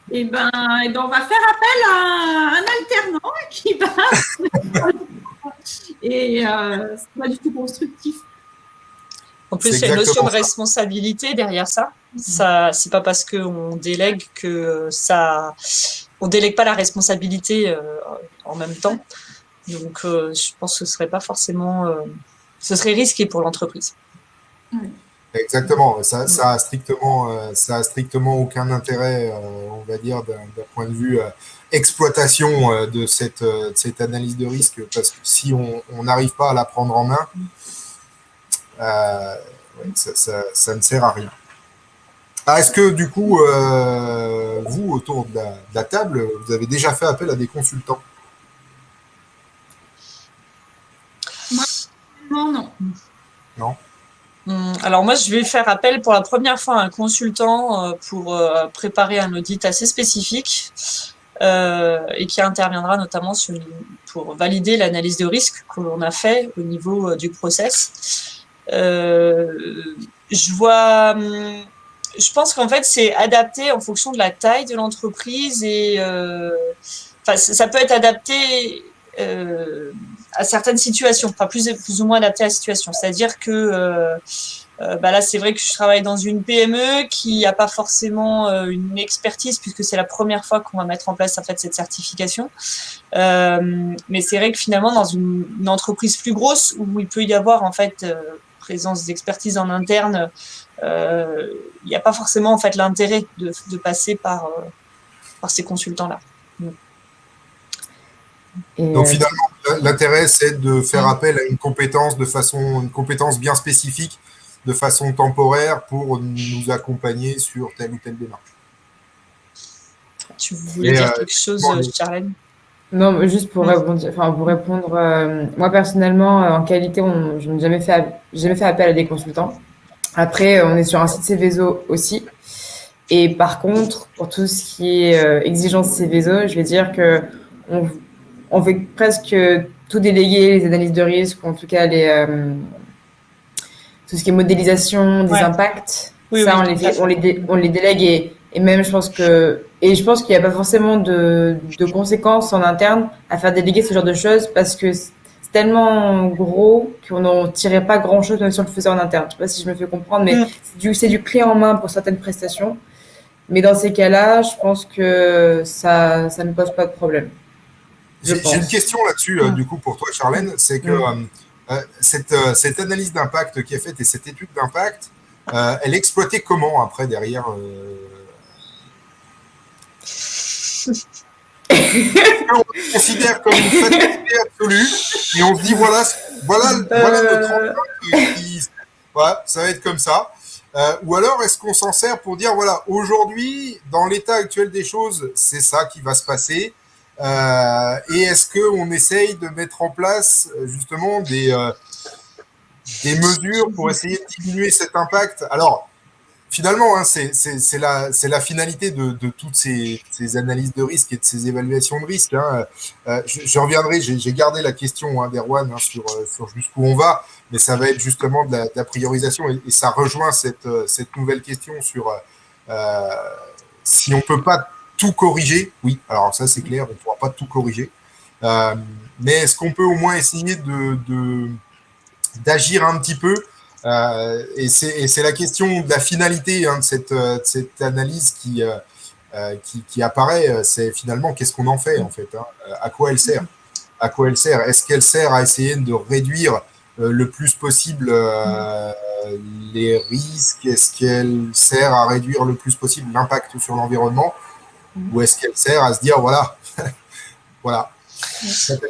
Speaker 4: et ben, on va faire appel à un alternant qui va. Et c'est pas du tout constructif.
Speaker 3: En plus, il y a une notion de responsabilité derrière ça. C'est pas parce qu'on délègue que ça. On délègue pas la responsabilité en même temps. Donc, je pense que ce serait pas forcément. Ce serait risqué pour l'entreprise.
Speaker 1: Exactement. Ça a strictement aucun intérêt, on va dire, d'un point de vue exploitation de cette analyse de risque, parce que si on n'arrive pas à la prendre en main, ça ne sert à rien. Est-ce que du coup, vous, autour de la table, vous avez déjà fait appel à des consultants?
Speaker 4: Non.
Speaker 1: Non.
Speaker 3: Alors moi, je vais faire appel pour la première fois à un consultant pour préparer un audit assez spécifique et qui interviendra notamment pour valider l'analyse de risque que l'on a fait au niveau du process. Je pense qu'en fait, c'est adapté en fonction de la taille de l'entreprise et ça peut être adapté à certaines situations, enfin plus ou moins adapté à la situation. C'est-à-dire que là, c'est vrai que je travaille dans une PME qui n'a pas forcément une expertise puisque c'est la première fois qu'on va mettre en place en fait cette certification. Mais c'est vrai que finalement, dans une entreprise plus grosse où il peut y avoir en fait présence d'expertise en interne, il n'y a pas forcément en fait l'intérêt de passer par ces consultants-là.
Speaker 1: Donc finalement, l'intérêt, c'est de faire appel à une compétence bien spécifique, de façon temporaire, pour nous accompagner sur telle ou telle démarche.
Speaker 3: Tu voulais dire quelque chose, Charlène?
Speaker 2: Non, juste pour répondre, moi personnellement, en qualité, je n'ai jamais fait appel à des consultants. Après, on est sur un site Céveso aussi. Et par contre, pour tout ce qui est exigence Céveso, je vais dire que on fait presque tout déléguer, les analyses de risque, ou en tout cas tout ce qui est modélisation des impacts.
Speaker 3: Oui,
Speaker 2: ça, on les délègue et même je pense qu'il n'y a pas forcément de conséquences en interne à faire déléguer ce genre de choses parce que c'est tellement gros qu'on n'en tirait pas grand chose même si on le faisait en interne. Je ne sais pas si je me fais comprendre, mais c'est du clé en main pour certaines prestations. Mais dans ces cas-là, je pense que ça ne pose pas de problème.
Speaker 1: J'ai une question là-dessus, du coup, pour toi, Charlène. C'est que cette analyse d'impact qui est faite et cette étude d'impact, elle est exploitée comment après, derrière on le considère comme une fatalité absolue et on se dit voilà notre empreinte qui, ça va être comme ça. Ou alors est-ce qu'on s'en sert pour dire voilà, aujourd'hui, dans l'état actuel des choses, c'est ça qui va se passer. Et est-ce qu'on essaye de mettre en place justement des mesures pour essayer de diminuer cet impact? Alors, finalement, hein, c'est la finalité de toutes ces analyses de risque et de ces évaluations de risque. Hein. Je reviendrai, j'ai gardé la question d'Erwan sur jusqu'où on va, mais ça va être justement de la priorisation et ça rejoint cette nouvelle question sur si on ne peut pas tout corriger. Oui, alors ça c'est clair, on ne pourra pas tout corriger. Mais est-ce qu'on peut au moins essayer d'agir un petit peu et c'est la question de la finalité de cette analyse qui apparaît, c'est finalement qu'est-ce qu'on en fait en fait, hein, à quoi elle sert, est-ce qu'elle sert à essayer de réduire le plus possible les risques, est-ce qu'elle sert à réduire le plus possible l'impact sur l'environnement, ou est-ce qu'elle sert à se dire voilà voilà.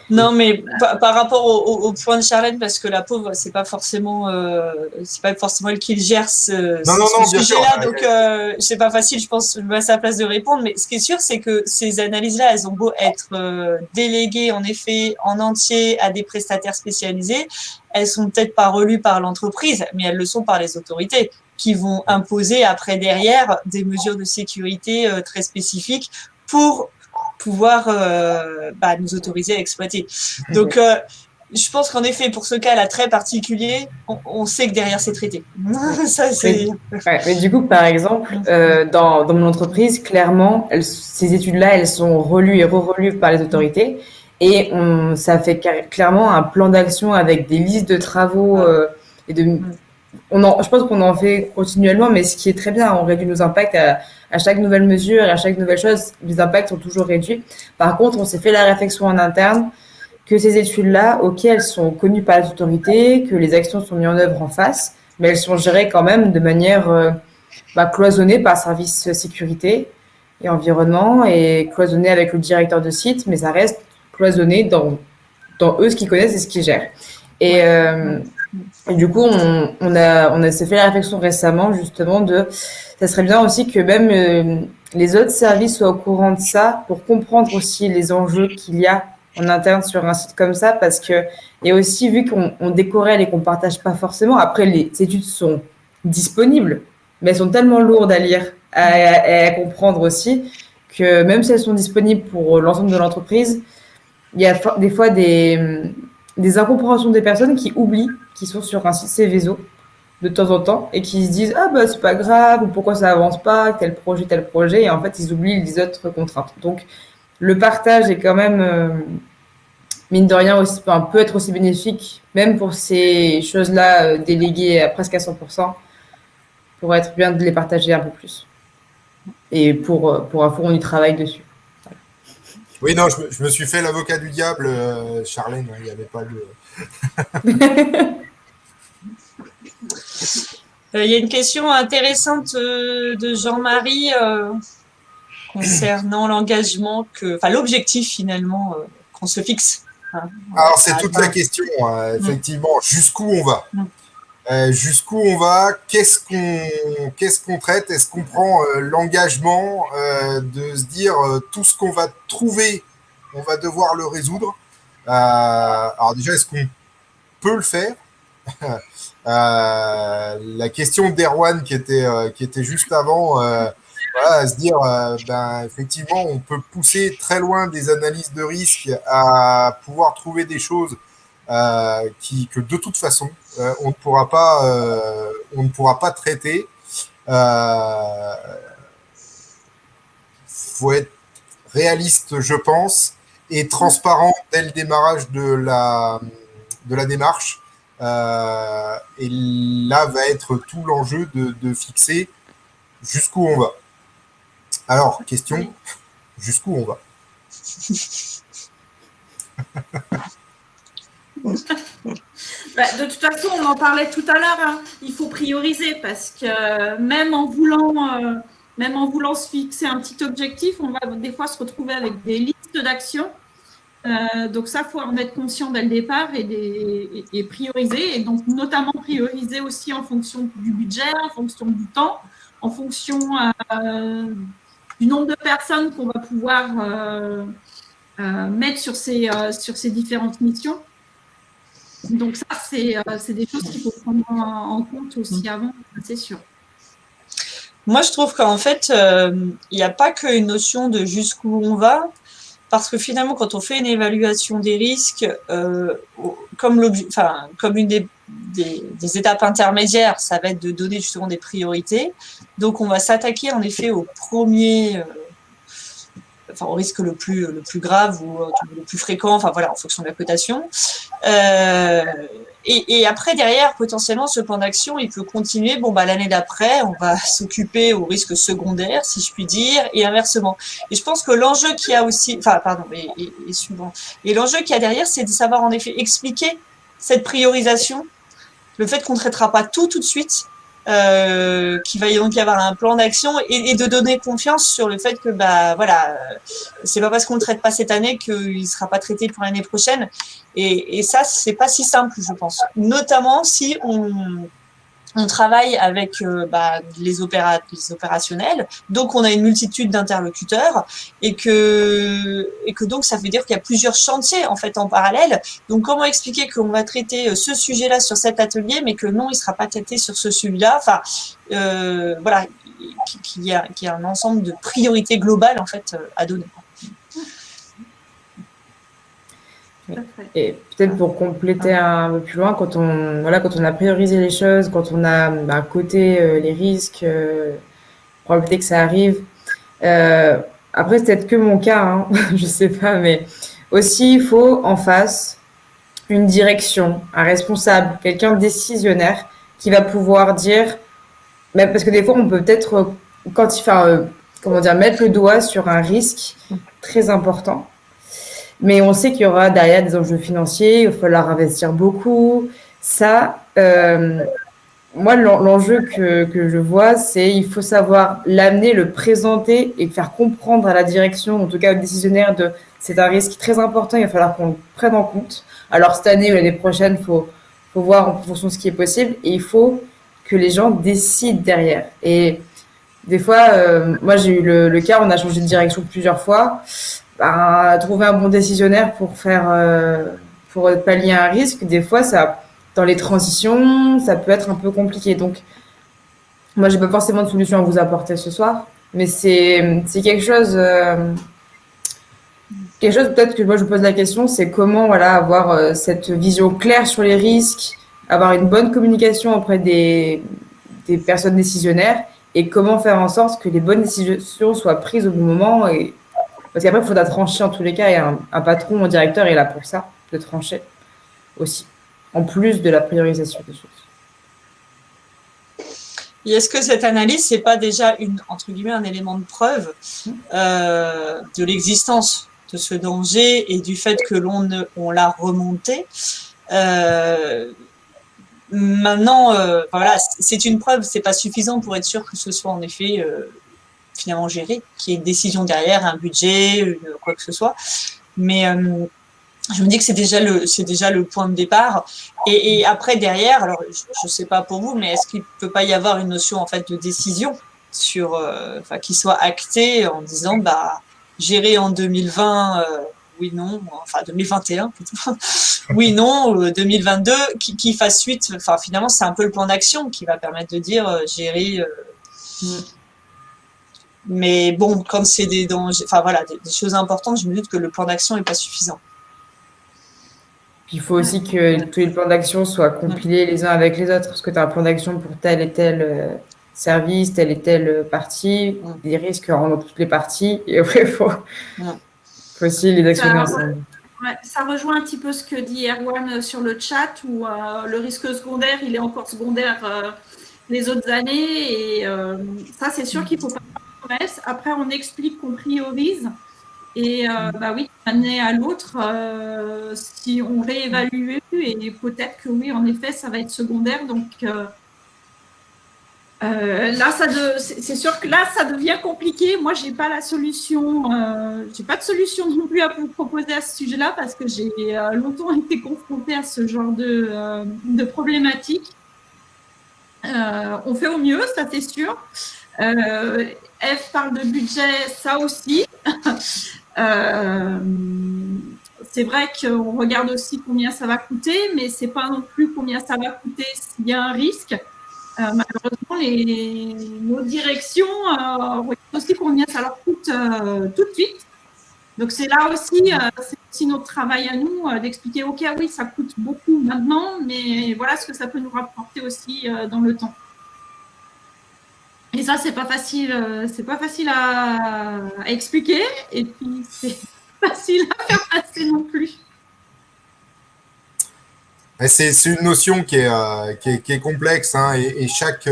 Speaker 3: Non, mais par rapport au point de Charlène, parce que la pauvre, c'est pas forcément elle qui le gère ce sujet-là, donc c'est pas facile, je pense, je me mets à sa place de répondre. Mais ce qui est sûr, c'est que ces analyses-là, elles ont beau être déléguées en effet en entier à des prestataires spécialisés, elles sont peut-être pas relues par l'entreprise, mais elles le sont par les autorités, qui vont imposer après derrière des mesures de sécurité très spécifiques pour pouvoir nous autoriser à exploiter. Donc, je pense qu'en effet, pour ce cas-là très particulier, on sait que derrière, c'est traité. Ça, c'est...
Speaker 2: Ouais, mais du coup, par exemple, dans mon entreprise, clairement, ces études-là, elles sont relues et re-relues par les autorités. Et ça fait clairement un plan d'action avec des listes de travaux et je pense qu'on en fait continuellement, mais ce qui est très bien, on réduit nos impacts à chaque nouvelle mesure et à chaque nouvelle chose, les impacts sont toujours réduits. Par contre, on s'est fait la réflexion en interne que ces études-là, ok, elles sont connues par les autorités, que les actions sont mises en œuvre en face, mais elles sont gérées quand même de manière cloisonnée par service sécurité et environnement et cloisonnée avec le directeur de site, mais ça reste cloisonné dans eux ce qu'ils connaissent et ce qu'ils gèrent. Et du coup, on s'est fait la réflexion récemment justement ça serait bien aussi que même les autres services soient au courant de ça pour comprendre aussi les enjeux qu'il y a en interne sur un site comme ça, parce que et aussi vu qu'on décorrèle et qu'on partage pas forcément. Après, les études sont disponibles, mais elles sont tellement lourdes à lire, à comprendre aussi, que même si elles sont disponibles pour l'ensemble de l'entreprise, il y a des fois des incompréhensions des personnes qui oublient qu'ils sont sur un site Céveso de temps en temps et qui se disent ah bah c'est pas grave ou pourquoi ça avance pas tel projet, et en fait ils oublient les autres contraintes. Donc le partage est quand même mine de rien aussi peut être aussi bénéfique même pour ces choses-là déléguées presque à 100%, pour être bien de les partager un peu plus. Et pour info, on y travaille dessus.
Speaker 1: Oui, non, je me suis fait l'avocat du diable, Charlène, il n'y avait pas de...
Speaker 3: Il y a une question intéressante de Jean-Marie concernant l'engagement, l'objectif finalement qu'on se fixe. Hein.
Speaker 1: Alors, c'est toute la question, effectivement, jusqu'où on va. Jusqu'où on va, qu'est-ce qu'on traite, est-ce qu'on prend l'engagement de se dire tout ce qu'on va trouver, on va devoir le résoudre. Alors déjà, est-ce qu'on peut le faire? La question d'Erwan qui était juste avant, voilà, à se dire, effectivement, on peut pousser très loin des analyses de risque à pouvoir trouver des choses que de toute façon on ne pourra pas traiter. Faut être réaliste, je pense, et transparent dès le démarrage de la démarche. Et là va être tout l'enjeu de fixer jusqu'où on va. Alors, question, jusqu'où on va?
Speaker 4: De toute façon, on en parlait tout à l'heure, hein. Il faut prioriser parce que même en voulant se fixer un petit objectif, on va des fois se retrouver avec des listes d'actions. Donc ça, il faut en être conscient dès le départ et prioriser. Et donc notamment prioriser aussi en fonction du budget, en fonction du temps, en fonction du nombre de personnes qu'on va pouvoir mettre sur ces différentes missions. Donc ça, c'est des choses qu'il faut prendre en compte aussi avant, c'est sûr.
Speaker 3: Moi, je trouve qu'en fait, il n'y a pas qu'une notion de jusqu'où on va, parce que finalement, quand on fait une évaluation des risques, comme une des étapes intermédiaires, ça va être de donner justement des priorités. Donc, on va s'attaquer en effet au premier, au risque le plus grave ou le plus fréquent, enfin voilà, en fonction de la cotation. Et après, derrière, potentiellement, ce plan d'action, il peut continuer. Bon, l'année d'après, on va s'occuper aux risques secondaires, si je puis dire, et inversement. Et je pense que l'enjeu qu'il y a aussi, et suivant. Et l'enjeu qu'il y a derrière, c'est de savoir, en effet, expliquer cette priorisation, le fait qu'on ne traitera pas tout de suite, qu'il va donc y avoir un plan d'action et de donner confiance sur le fait que c'est pas parce qu'on le traite pas cette année qu'il sera pas traité pour l'année prochaine et ça c'est pas si simple je pense, notamment si on travaille avec les opérationnels, donc on a une multitude d'interlocuteurs et que donc ça veut dire qu'il y a plusieurs chantiers en fait en parallèle. Donc comment expliquer qu'on va traiter ce sujet-là sur cet atelier, mais que non, il sera pas traité sur ce celui-là. Enfin, voilà, qu'il y a un ensemble de priorités globales en fait à donner.
Speaker 2: Et peut-être pour compléter un peu plus loin, quand on a priorisé les choses, quand on a coté les risques, probabilité que ça arrive. Après, c'est peut-être que mon cas, hein, je sais pas, mais aussi il faut en face une direction, un responsable, quelqu'un de décisionnaire qui va pouvoir dire, parce que des fois on peut peut-être mettre le doigt sur un risque très important. Mais on sait qu'il y aura derrière des enjeux financiers, il va falloir investir beaucoup. Ça, moi, l'enjeu que je vois, c'est il faut savoir l'amener, le présenter et faire comprendre à la direction, en tout cas au décisionnaire, c'est un risque très important, il va falloir qu'on le prenne en compte. Alors cette année ou l'année prochaine, faut voir en fonction de ce qui est possible et il faut que les gens décident derrière. Et des fois, moi j'ai eu le cas, on a changé de direction plusieurs fois. Trouver un bon décisionnaire pour pallier un risque, des fois dans les transitions, ça peut être un peu compliqué. Donc moi j'ai pas forcément de solution à vous apporter ce soir, mais c'est quelque chose peut-être que moi je pose la question, c'est comment avoir cette vision claire sur les risques, avoir une bonne communication auprès des personnes décisionnaires et comment faire en sorte que les bonnes décisions soient prises au bon moment. Et parce qu'après, il faudra trancher en tous les cas, et un patron, un directeur est là pour ça, de trancher aussi, en plus de la priorisation des choses.
Speaker 3: Et est-ce que cette analyse, c'est pas déjà entre guillemets, un élément de preuve de l'existence de ce danger et du fait que on l'a remonté? Maintenant, voilà, c'est une preuve, c'est pas suffisant pour être sûr que ce soit en effet finalement géré, qu'il y ait une décision derrière, un budget, quoi que ce soit. Mais je me dis que c'est déjà le point de départ. Et après derrière, alors je sais pas pour vous, mais est-ce qu'il peut pas y avoir une notion en fait de décision sur, qui soit actée en disant gérer en 2020, oui non, enfin 2021 plutôt, oui non, 2022 qui fasse suite. Enfin finalement c'est un peu le plan d'action qui va permettre de dire gérer. Mais bon, quand c'est des dangers, des choses importantes, je me doute que le plan d'action n'est pas suffisant.
Speaker 2: Puis il faut aussi que tous les plans d'action soient compilés les uns avec les autres, parce que tu as un plan d'action pour tel et tel service, telle et telle partie, des risques dans toutes les parties, et après, il faut aussi les actionner ensemble.
Speaker 4: Ouais, ça rejoint un petit peu ce que dit Erwan sur le chat, où le risque secondaire, il est encore secondaire les autres années, et ça, c'est sûr qu'il ne faut pas. Après, on explique qu'on priorise. Et oui, d'une année à l'autre, si on réévalue, et peut-être que oui, en effet, ça va être secondaire. Donc là, c'est sûr que là, ça devient compliqué. Moi, j'ai pas la solution. J'ai pas de solution non plus à vous proposer à ce sujet-là parce que j'ai longtemps été confrontée à ce genre de problématique. On fait au mieux, ça c'est sûr. F parle de budget, ça aussi. C'est vrai qu'on regarde aussi combien ça va coûter, mais c'est pas non plus combien ça va coûter s'il y a un risque. Malheureusement, nos directions regardent aussi combien ça leur coûte tout de suite. Donc, c'est là aussi, c'est aussi notre travail à nous d'expliquer, OK, oui, ça coûte beaucoup maintenant, mais voilà ce que ça peut nous rapporter aussi dans le temps. Et ça, c'est pas facile à expliquer, et puis c'est pas facile à faire passer non plus.
Speaker 1: C'est une notion qui est complexe, hein, et chaque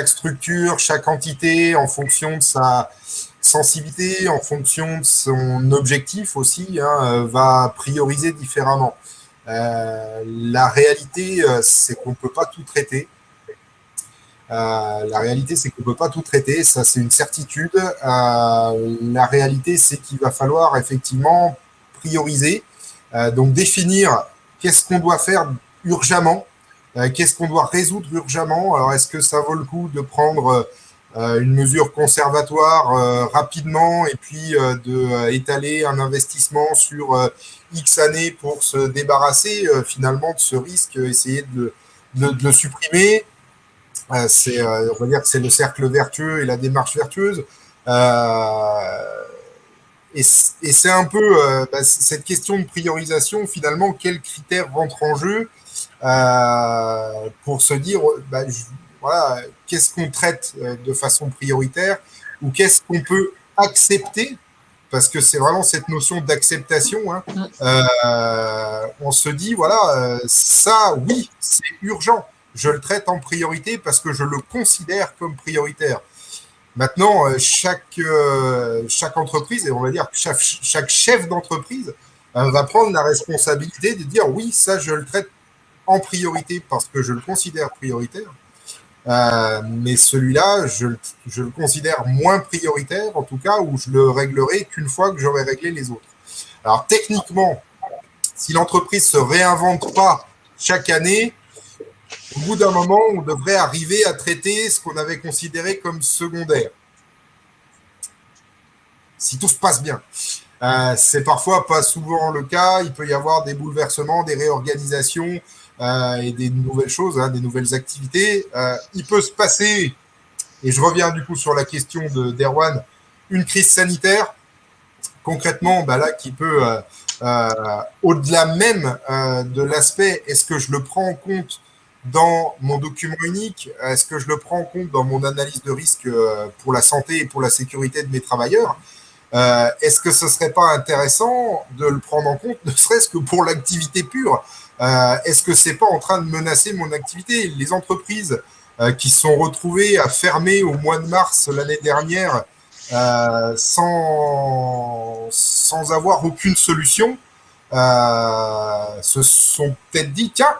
Speaker 1: structure, chaque entité, en fonction de sa sensibilité, en fonction de son objectif aussi, hein, va prioriser différemment. La réalité, c'est qu'on ne peut pas tout traiter. La réalité, c'est qu'on ne peut pas tout traiter, ça c'est une certitude. La réalité, c'est qu'il va falloir effectivement prioriser, donc définir qu'est-ce qu'on doit faire urgemment, qu'est-ce qu'on doit résoudre urgemment. Alors, est-ce que ça vaut le coup de prendre une mesure conservatoire rapidement et puis d'étaler un investissement sur X années pour se débarrasser finalement de ce risque, essayer de le supprimer. On va dire que c'est le cercle vertueux et la démarche vertueuse. Et c'est un peu cette question de priorisation, finalement, quels critères rentrent en jeu pour se dire, voilà, qu'est-ce qu'on traite de façon prioritaire ou qu'est-ce qu'on peut accepter, parce que c'est vraiment cette notion d'acceptation. Hein. On se dit, voilà, ça, oui, c'est urgent. Je le traite en priorité parce que je le considère comme prioritaire. Maintenant, chaque entreprise, et on va dire que chaque chef d'entreprise va prendre la responsabilité de dire oui, ça, je le traite en priorité parce que je le considère prioritaire. Mais celui-là, je le considère moins prioritaire, en tout cas, où je le réglerai qu'une fois que j'aurai réglé les autres. Alors, techniquement, si l'entreprise ne se réinvente pas chaque année, au bout d'un moment, on devrait arriver à traiter ce qu'on avait considéré comme secondaire. Si tout se passe bien. C'est parfois pas souvent le cas. Il peut y avoir des bouleversements, des réorganisations et des nouvelles choses, hein, des nouvelles activités. Il peut se passer, et je reviens du coup sur la question d'Erwan, une crise sanitaire. Concrètement, là, qui peut, au-delà même de l'aspect, est-ce que je le prends en compte dans mon document unique, est-ce que je le prends en compte dans mon analyse de risque pour la santé et pour la sécurité de mes travailleurs, est-ce que ce ne serait pas intéressant de le prendre en compte, ne serait-ce que pour l'activité pure? Est-ce que ce n'est pas en train de menacer mon activité? Les entreprises qui se sont retrouvées à fermer au mois de mars l'année dernière sans avoir aucune solution, se sont peut-être dit, tiens,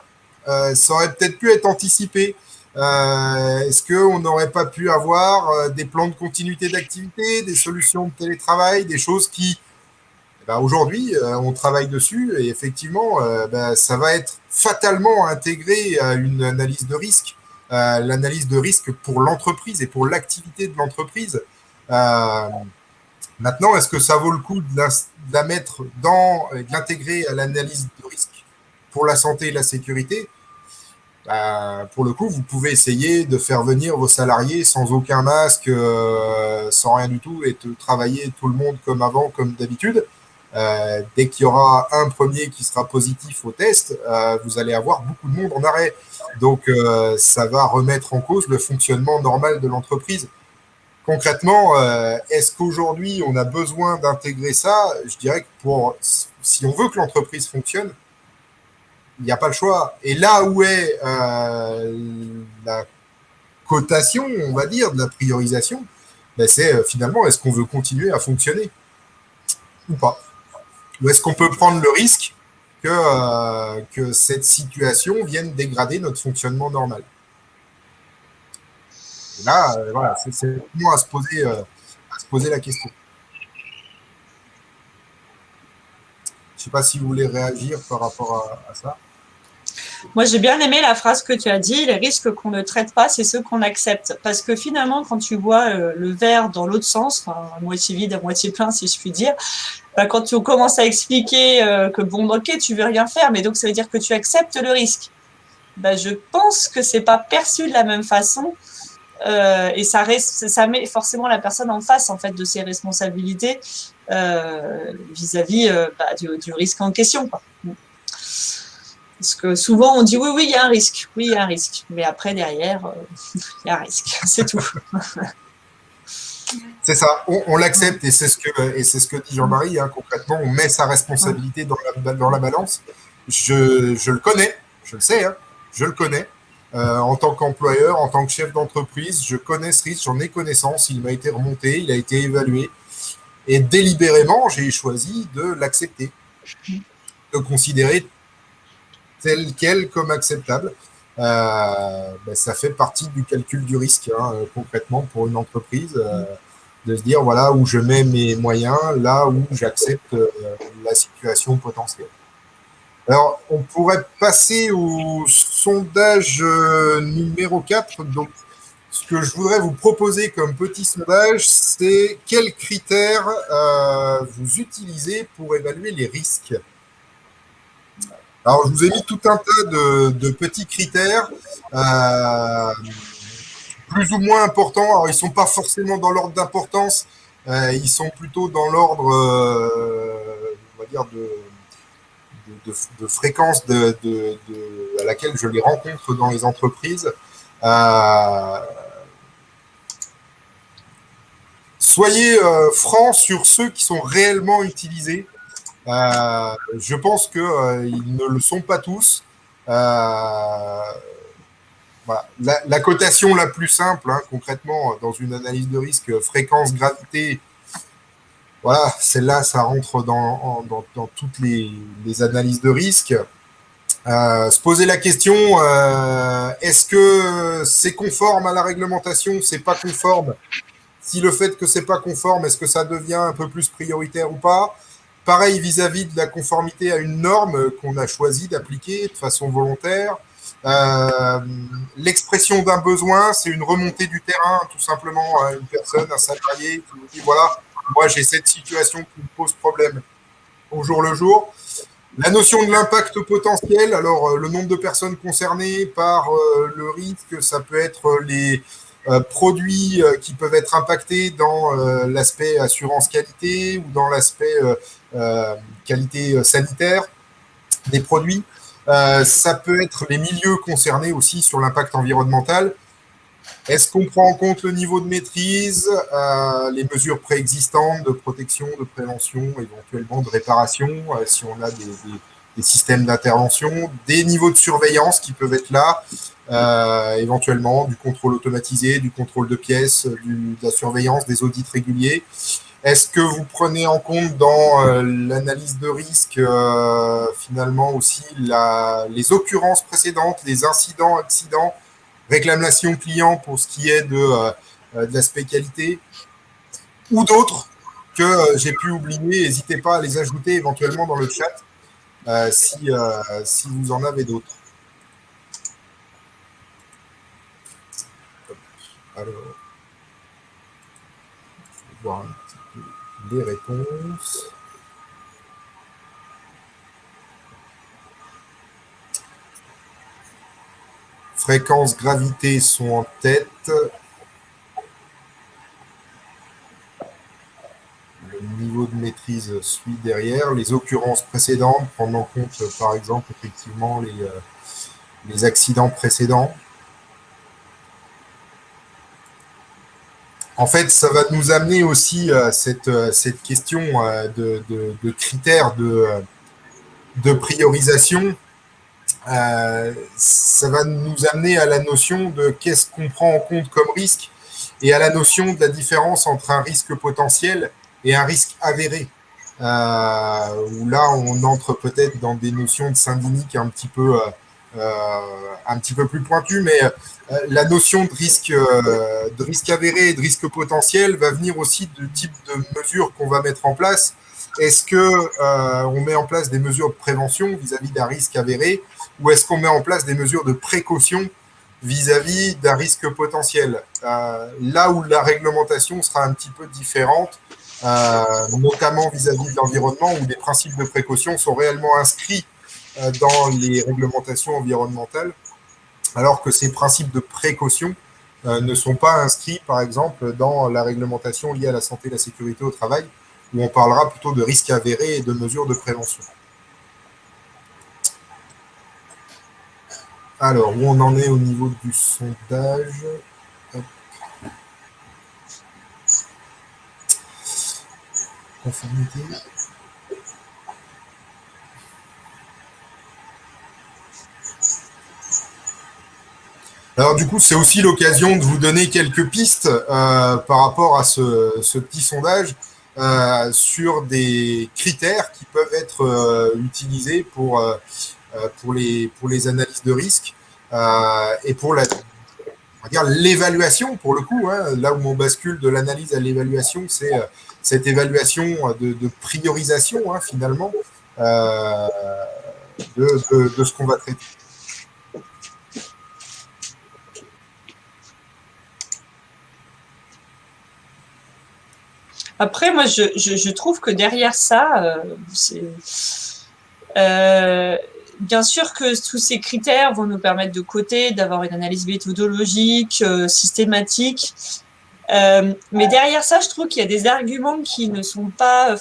Speaker 1: ça aurait peut-être pu être anticipé. Est-ce qu'on n'aurait pas pu avoir des plans de continuité d'activité, des solutions de télétravail, des choses qui, aujourd'hui, on travaille dessus et effectivement, ça va être fatalement intégré à une analyse de risque, l'analyse de risque pour l'entreprise et pour l'activité de l'entreprise. Maintenant, est-ce que ça vaut le coup de la mettre de l'intégrer à l'analyse de risque pour la santé et la sécurité? Pour le coup, vous pouvez essayer de faire venir vos salariés sans aucun masque, sans rien du tout, et de travailler tout le monde comme avant, comme d'habitude. Dès qu'il y aura un premier qui sera positif au test, vous allez avoir beaucoup de monde en arrêt. Donc, ça va remettre en cause le fonctionnement normal de l'entreprise. Concrètement, est-ce qu'aujourd'hui, on a besoin d'intégrer ça? Je dirais que si on veut que l'entreprise fonctionne, il n'y a pas le choix. Et là où est la cotation, on va dire, de la priorisation, c'est finalement, est-ce qu'on veut continuer à fonctionner ou pas? Ou est-ce qu'on peut prendre le risque que cette situation vienne dégrader notre fonctionnement normal? Et là, voilà, c'est vraiment à se poser la question. Je ne sais pas si vous voulez réagir par rapport à ça.
Speaker 3: Moi, j'ai bien aimé la phrase que tu as dit, les risques qu'on ne traite pas, c'est ceux qu'on accepte. Parce que finalement, quand tu vois le verre dans l'autre sens, enfin, à moitié vide, à moitié plein, si je puis dire, quand tu commences à expliquer que bon, ok, tu veux rien faire, mais donc ça veut dire que tu acceptes le risque. ben, je pense que c'est pas perçu de la même façon. Et ça met forcément la personne en face en fait de ses responsabilités vis-à-vis du risque en question, quoi. Parce que souvent on dit oui, il y a un risque, oui, il y a un risque, mais après derrière, il y a un risque, c'est tout.
Speaker 1: C'est ça, on l'accepte et c'est ce que dit Jean-Marie, hein, concrètement, on met sa responsabilité dans la balance. Je le connais, je le sais, hein, je le connais. En tant qu'employeur, en tant que chef d'entreprise, je connais ce risque, j'en ai connaissance, il m'a été remonté, il a été évalué. Et délibérément, j'ai choisi de l'accepter, de considérer tel quel comme acceptable. Ça fait partie du calcul du risque, hein, concrètement, pour une entreprise, de se dire, voilà, où je mets mes moyens, là où j'accepte la situation potentielle. Alors, on pourrait passer au sondage numéro 4. Donc, ce que je voudrais vous proposer comme petit sondage, c'est quels critères vous utilisez pour évaluer les risques. Alors, je vous ai mis tout un tas de petits critères, plus ou moins importants. Alors, ils ne sont pas forcément dans l'ordre d'importance, ils sont plutôt dans l'ordre, on va dire, de fréquence à laquelle je les rencontre dans les entreprises. Soyez francs sur ceux qui sont réellement utilisés. Je pense qu'ils ne le sont pas tous. Voilà. La cotation la plus simple, hein, concrètement, dans une analyse de risque, fréquence, gravité, voilà, celle-là, ça rentre dans toutes les analyses de risque. Se poser la question, est-ce que c'est conforme à la réglementation, c'est pas conforme? Si le fait que c'est pas conforme, est-ce que ça devient un peu plus prioritaire ou pas? Pareil vis-à-vis de la conformité à une norme qu'on a choisi d'appliquer de façon volontaire. L'expression d'un besoin, c'est une remontée du terrain, tout simplement, à une personne, un salarié qui vous dit, voilà, moi j'ai cette situation qui me pose problème au jour le jour. La notion de l'impact potentiel, alors le nombre de personnes concernées par le risque, ça peut être les produits qui peuvent être impactés dans l'aspect assurance qualité ou dans l'aspect qualité sanitaire des produits. Ça peut être les milieux concernés aussi sur l'impact environnemental. Est-ce qu'on prend en compte le niveau de maîtrise, les mesures préexistantes de protection, de prévention, éventuellement de réparation, si on a des systèmes d'intervention, des niveaux de surveillance qui peuvent être là, éventuellement du contrôle automatisé, du contrôle de pièces, de la surveillance, des audits réguliers. Est-ce que vous prenez en compte dans l'analyse de risque finalement aussi les occurrences précédentes, les incidents, accidents, réclamation client pour ce qui est de l'aspect qualité, ou d'autres que j'ai pu oublier? N'hésitez pas à les ajouter éventuellement dans le chat si vous en avez d'autres. Alors, je vais voir un petit peu les réponses. Fréquence, gravité sont en tête. Le niveau de maîtrise suit derrière. Les occurrences précédentes, prendre en compte, par exemple, effectivement, les accidents précédents. En fait, ça va nous amener aussi à cette question de critères de priorisation. Ça va nous amener à la notion de qu'est-ce qu'on prend en compte comme risque et à la notion de la différence entre un risque potentiel et un risque avéré. Où là, on entre peut-être dans des notions de syndynique un petit peu plus pointues, mais la notion de risque avéré et de risque potentiel va venir aussi du type de mesures qu'on va mettre en place. Est-ce qu'on met en place des mesures de prévention vis-à-vis d'un risque avéré, ou est-ce qu'on met en place des mesures de précaution vis-à-vis d'un risque potentiel? Là où la réglementation sera un petit peu différente, notamment vis-à-vis de l'environnement, où les principes de précaution sont réellement inscrits dans les réglementations environnementales. alors que ces principes de précaution ne sont pas inscrits, par exemple, dans la réglementation liée à la santé et la sécurité au travail, où on parlera plutôt de risques avérés et de mesures de prévention. Alors, où on en est au niveau du sondage? Hop. Conformité. Alors du coup, c'est aussi l'occasion de vous donner quelques pistes par rapport à ce petit sondage sur des critères qui peuvent être utilisés pour les analyses de risque et pour on va dire l'évaluation, pour le coup, hein, là où on bascule de l'analyse à l'évaluation, c'est cette évaluation de priorisation, hein, finalement, de ce qu'on va traiter.
Speaker 3: Après, moi, je trouve que derrière ça, bien sûr que tous ces critères vont nous permettre de coter, d'avoir une analyse méthodologique, systématique. Mais derrière ça, je trouve qu'il y a des arguments qui ne sont pas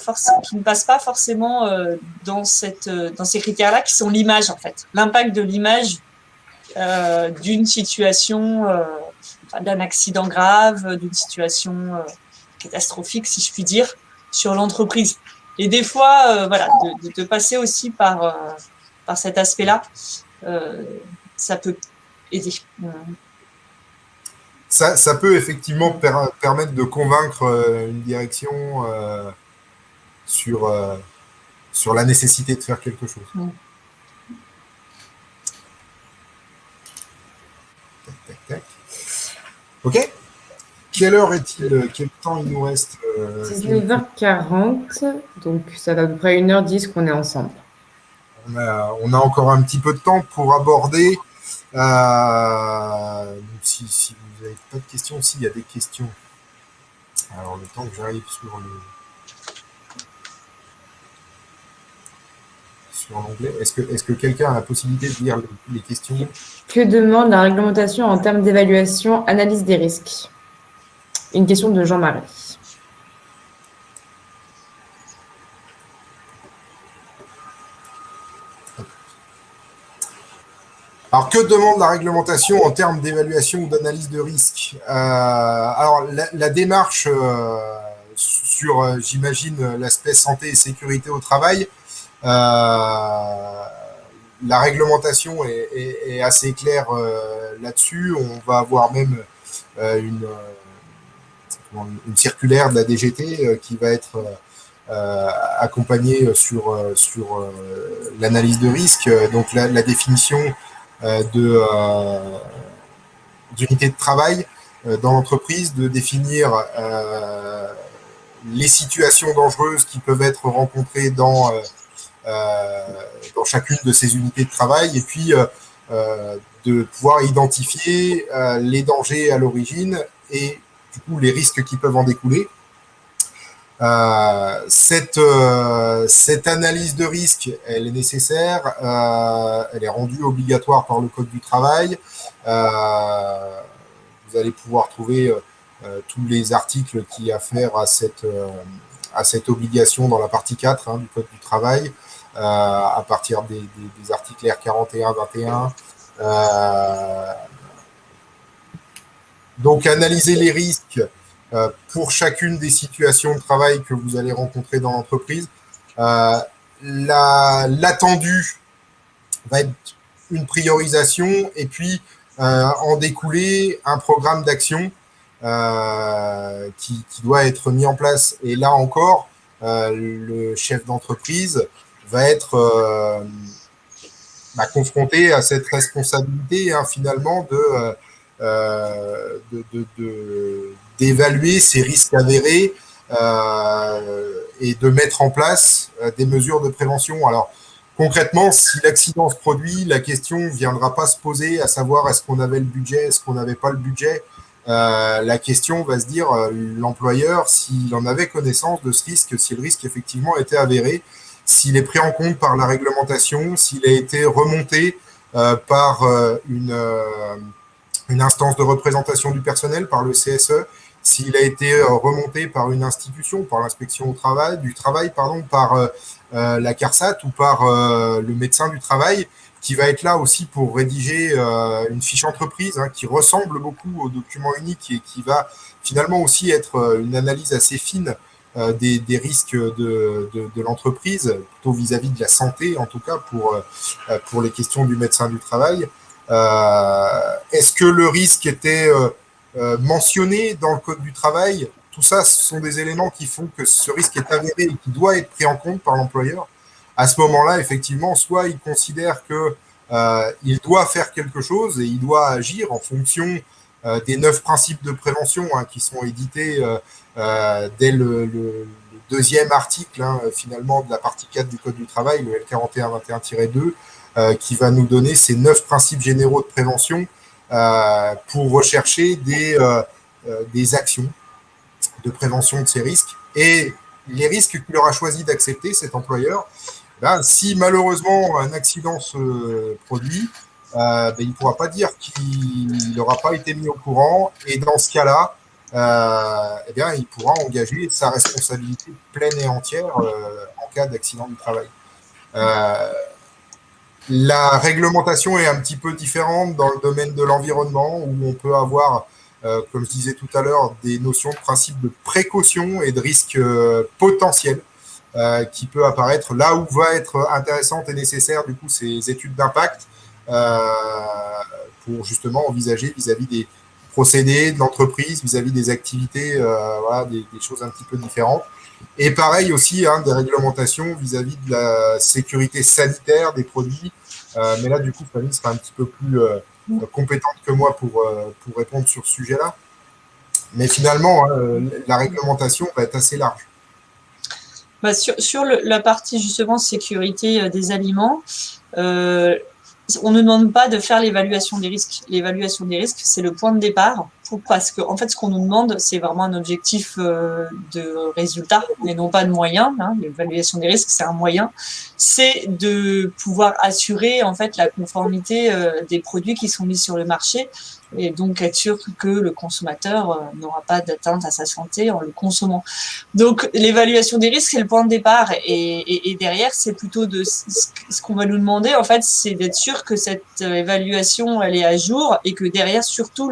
Speaker 3: qui ne passent pas forcément dans ces critères-là, qui sont l'image en fait, l'impact de l'image d'une situation, d'un accident grave, d'une situation catastrophique, si je puis dire, sur l'entreprise. Et des fois, voilà, de passer aussi par cet aspect-là, ça peut aider.
Speaker 1: Ça peut effectivement permettre de convaincre une direction sur la nécessité de faire quelque chose. Tac, tac, tac. Ok. Quelle heure est-il? Quel temps il nous reste?
Speaker 2: 19h40, donc ça fait à peu près 1h10 qu'on est ensemble.
Speaker 1: On a encore un petit peu de temps pour aborder. Donc si vous n'avez pas de questions, s'il y a des questions. Alors, le temps que j'arrive sur l'onglet, est-ce que quelqu'un a la possibilité de lire les questions?
Speaker 2: Que demande la réglementation en termes d'évaluation, analyse des risques? Une question de Jean-Marie.
Speaker 1: Alors, que demande la réglementation en termes d'évaluation ou d'analyse de risque? Alors, la démarche sur, j'imagine, l'aspect santé et sécurité au travail, la réglementation est assez claire là-dessus. On va avoir même une circulaire de la DGT qui va être accompagnée sur l'analyse de risque, donc la définition d'unités de travail dans l'entreprise, de définir les situations dangereuses qui peuvent être rencontrées dans chacune de ces unités de travail, et puis de pouvoir identifier les dangers à l'origine et du coup les risques qui peuvent en découler. Cette analyse de risque, elle est nécessaire, elle est rendue obligatoire par le Code du travail. Vous allez pouvoir trouver tous les articles qui affairent à cette obligation dans la partie 4 du Code du travail, à partir des articles R41, 21. Donc, analyser les risques pour chacune des situations de travail que vous allez rencontrer dans l'entreprise. L'attendu va être une priorisation et puis en découler un programme d'action qui doit être mis en place. Et là encore, le chef d'entreprise va être confronté à cette responsabilité finalement d'évaluer ces risques avérés et de mettre en place des mesures de prévention. Alors, concrètement, si l'accident se produit, la question ne viendra pas se poser à savoir est-ce qu'on avait le budget, est-ce qu'on n'avait pas le budget. La question va se dire, l'employeur, s'il en avait connaissance de ce risque, si le risque effectivement était avéré, s'il est pris en compte par la réglementation, s'il a été remonté par une instance de représentation du personnel, par le CSE, s'il a été remonté par une institution, par l'inspection du travail, par la CARSAT ou par le médecin du travail, qui va être là aussi pour rédiger une fiche entreprise qui ressemble beaucoup au document unique et qui va finalement aussi être une analyse assez fine des risques de l'entreprise, plutôt vis-à-vis de la santé, en tout cas pour les questions du médecin du travail. Est-ce que le risque était mentionné dans le Code du travail? Tout ça, ce sont des éléments qui font que ce risque est avéré et qui doit être pris en compte par l'employeur. À ce moment-là, effectivement, soit il considère qu'il doit faire quelque chose et il doit agir en fonction des 9 principes de prévention qui sont édités dès le deuxième article, finalement, de la partie 4 du Code du travail, le L4121-2, qui va nous donner ces 9 principes généraux de prévention pour rechercher des actions de prévention de ces risques. Et les risques qu'il aura choisi d'accepter, cet employeur, si malheureusement un accident se produit, il ne pourra pas dire qu'il n'aura pas été mis au courant. Et dans ce cas-là, il pourra engager sa responsabilité pleine et entière en cas d'accident du travail. La réglementation est un petit peu différente dans le domaine de l'environnement, où on peut avoir, comme je disais tout à l'heure, des notions de principe de précaution et de risque potentiel qui peut apparaître. Là où va être intéressante et nécessaire, du coup, ces études d'impact pour justement envisager vis-à-vis des procédés de l'entreprise, vis-à-vis des activités, des choses un petit peu différentes. Et pareil aussi, des réglementations vis-à-vis de la sécurité sanitaire des produits. Mais là, du coup, Fanny sera un petit peu plus compétente que moi pour répondre sur ce sujet-là. Mais finalement, la réglementation va être assez large.
Speaker 3: Sur la partie justement sécurité des aliments, on ne demande pas de faire l'évaluation des risques. L'évaluation des risques, c'est le point de départ. Parce que, en fait, ce qu'on nous demande, c'est vraiment un objectif de résultat, mais non pas de moyens. L'évaluation des risques, c'est un moyen. C'est de pouvoir assurer, en fait, la conformité des produits qui sont mis sur le marché et donc être sûr que le consommateur n'aura pas d'atteinte à sa santé en le consommant. Donc, l'évaluation des risques, c'est le point de départ. Et derrière, c'est plutôt ce qu'on va nous demander, en fait, c'est d'être sûr que cette évaluation, elle est à jour et que derrière, surtout,